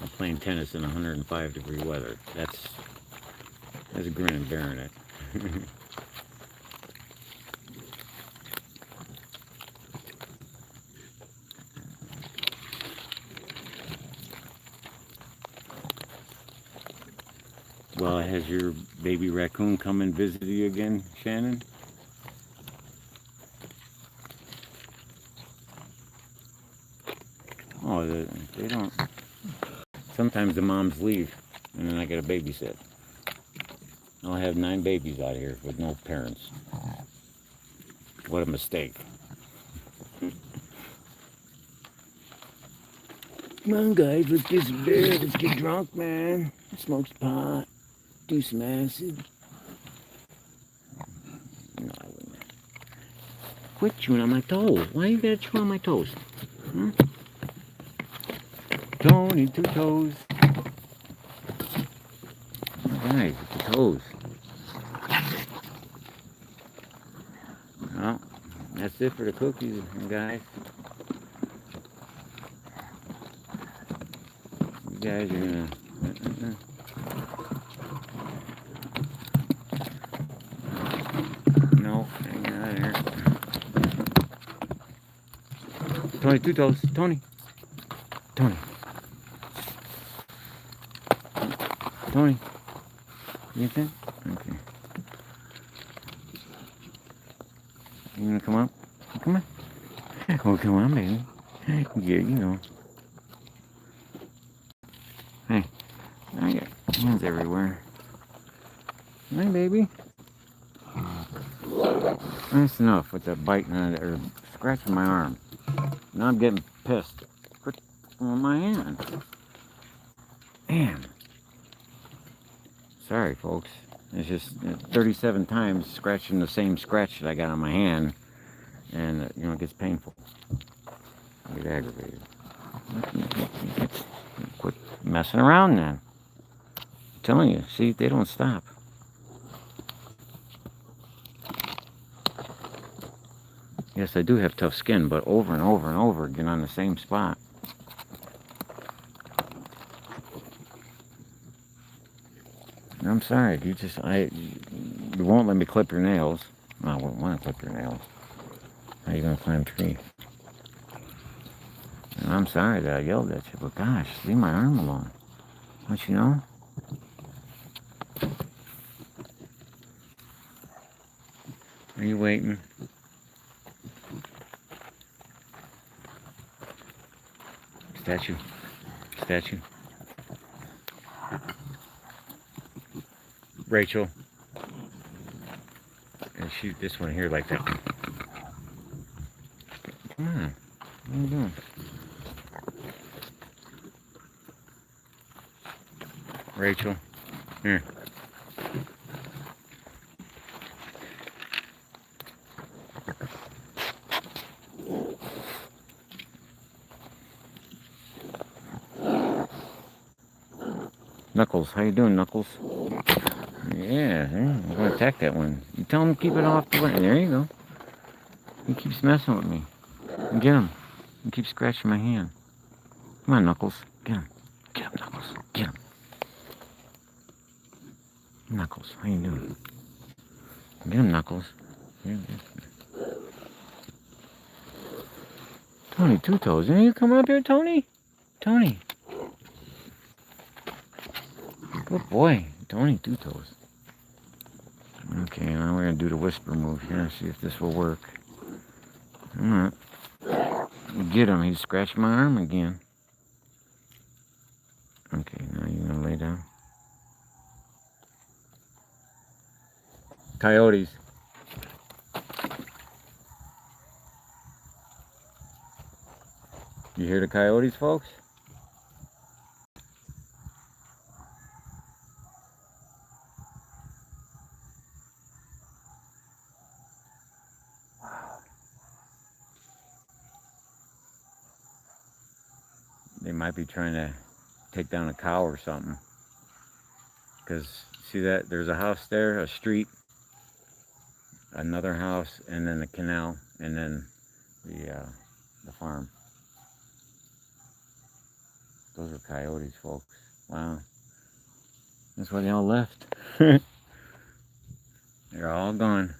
Speaker 1: I'm playing tennis in 105-degree weather. That's grin and bearing it. Well, has your baby raccoon come and visited you again, Shannon? Oh, they don't. Sometimes the moms leave, and then I gotta babysit. I'll have 9 babies out here with no parents. What a mistake. Come on, guys, let's get some beer, let's get drunk, man. Smoke some pot, do some acid. No, I wouldn't. Quit chewing on my toes. Why you gotta chew on my toes? Hmm? Tony, 2 toes. Guys, it's the toes. Well, that's it for the cookies, guys. You guys are gonna... No, hang out of here. Tony, 2 toes. Tony. Tony. Tony. You think? Okay. You gonna come up? Come on. Oh, come on, baby. Yeah, you know. Hey, I got hands everywhere. Hi, baby. That's enough with that biting or scratching my arm. Now I'm getting pissed. Quit on my hand. Man. Sorry, folks. It's just 37 times scratching the same scratch that I got on my hand, and you know, it gets painful. I get aggravated. Quit messing around, then. I'm telling you, see, they don't stop. Yes, I do have tough skin, but over and over and over again on the same spot. I'm sorry, you won't let me clip your nails. I wouldn't want to clip your nails. How are you going to climb a tree? And I'm sorry that I yelled at you, but gosh, leave my arm alone. Don't you know? Are you waiting? Statue. Statue. Rachel. And shoot this one here like that. Come on. What are you doing? Rachel. Here. Knuckles, how you doing, Knuckles? Yeah, I'm gonna attack that one. You tell him to keep it off the way. There you go. He keeps messing with me. Get him. He keeps scratching my hand. Come on, Knuckles. Get him. Get him, Knuckles. Get him. Knuckles, how you doing? Get him, Knuckles. Yeah. Tony, 2 toes. Are you coming up here, Tony? Tony. Good boy. Tony, 2 toes. Okay, now we're going to do the whisper move here. See if this will work. Alright. Get him. He's scratching my arm again. Okay, now you're gonna lay down. Coyotes. You hear the coyotes, folks? They might be trying to take down a cow or something. Because see that there's a house there, a street, another house, and then the canal, and then the farm. Those are coyotes, folks. Wow. That's why they all left. They're all gone.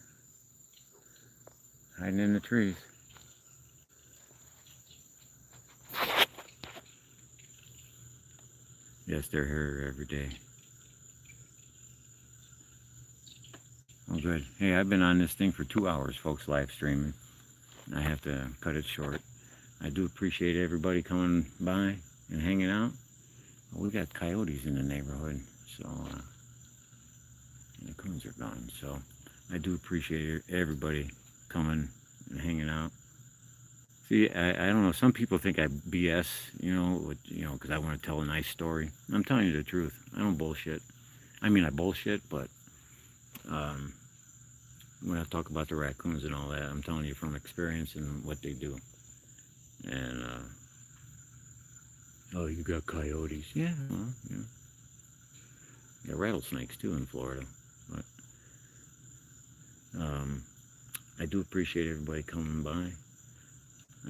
Speaker 1: Hiding in the trees. Yes, they're here every day. Oh, good. Hey, I've been on this thing for 2 hours, folks, live streaming. I have to cut it short. I do appreciate everybody coming by and hanging out. Well, we got coyotes in the neighborhood, so the coons are gone. So I do appreciate everybody coming and hanging out. See, I don't know. Some people think I BS, because I want to tell a nice story. I'm telling you the truth. I don't bullshit. I mean, I bullshit, but when I talk about the raccoons and all that, I'm telling you from experience and what they do. And oh, you got coyotes? Yeah, well, yeah. You got rattlesnakes too in Florida. But I do appreciate everybody coming by.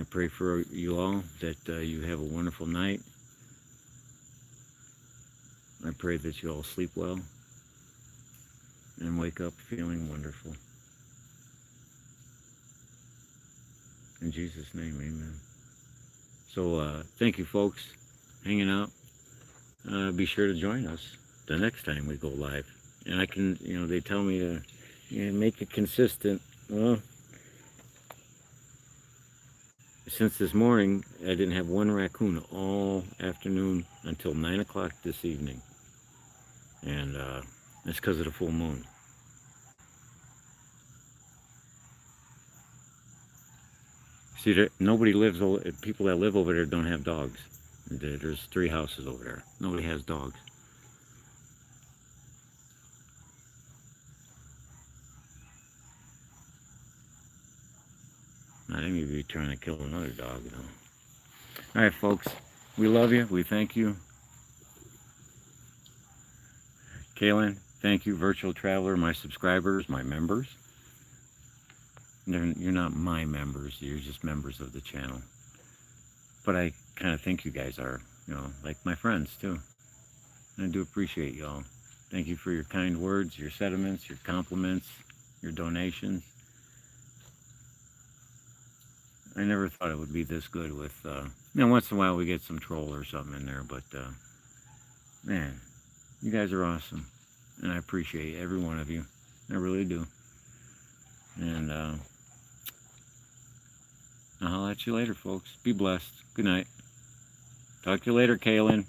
Speaker 1: I pray for you all that you have a wonderful night. I pray that you all sleep well and wake up feeling wonderful. In Jesus' name, amen. So thank you, folks, hanging out. Be sure to join us the next time we go live. And I can, they tell me to make it consistent. Well, since this morning, I didn't have one raccoon all afternoon until 9 o'clock this evening. And that's because of the full moon. See, nobody lives over, people that live over there don't have dogs. There's 3 houses over there. Nobody has dogs. I think you'd be trying to kill another dog, All right, folks. We love you. We thank you. Kaylin, thank you. Virtual Traveler, my subscribers, my members. You're not my members. You're just members of the channel. But I kind of think you guys are, like my friends, too. And I do appreciate y'all. Thank you for your kind words, your sentiments, your compliments, your donations. I never thought it would be this good with, once in a while we get some troll or something in there, but, man, you guys are awesome. And I appreciate every one of you. I really do. And, I'll at you later, folks. Be blessed. Good night. Talk to you later, Kaylin.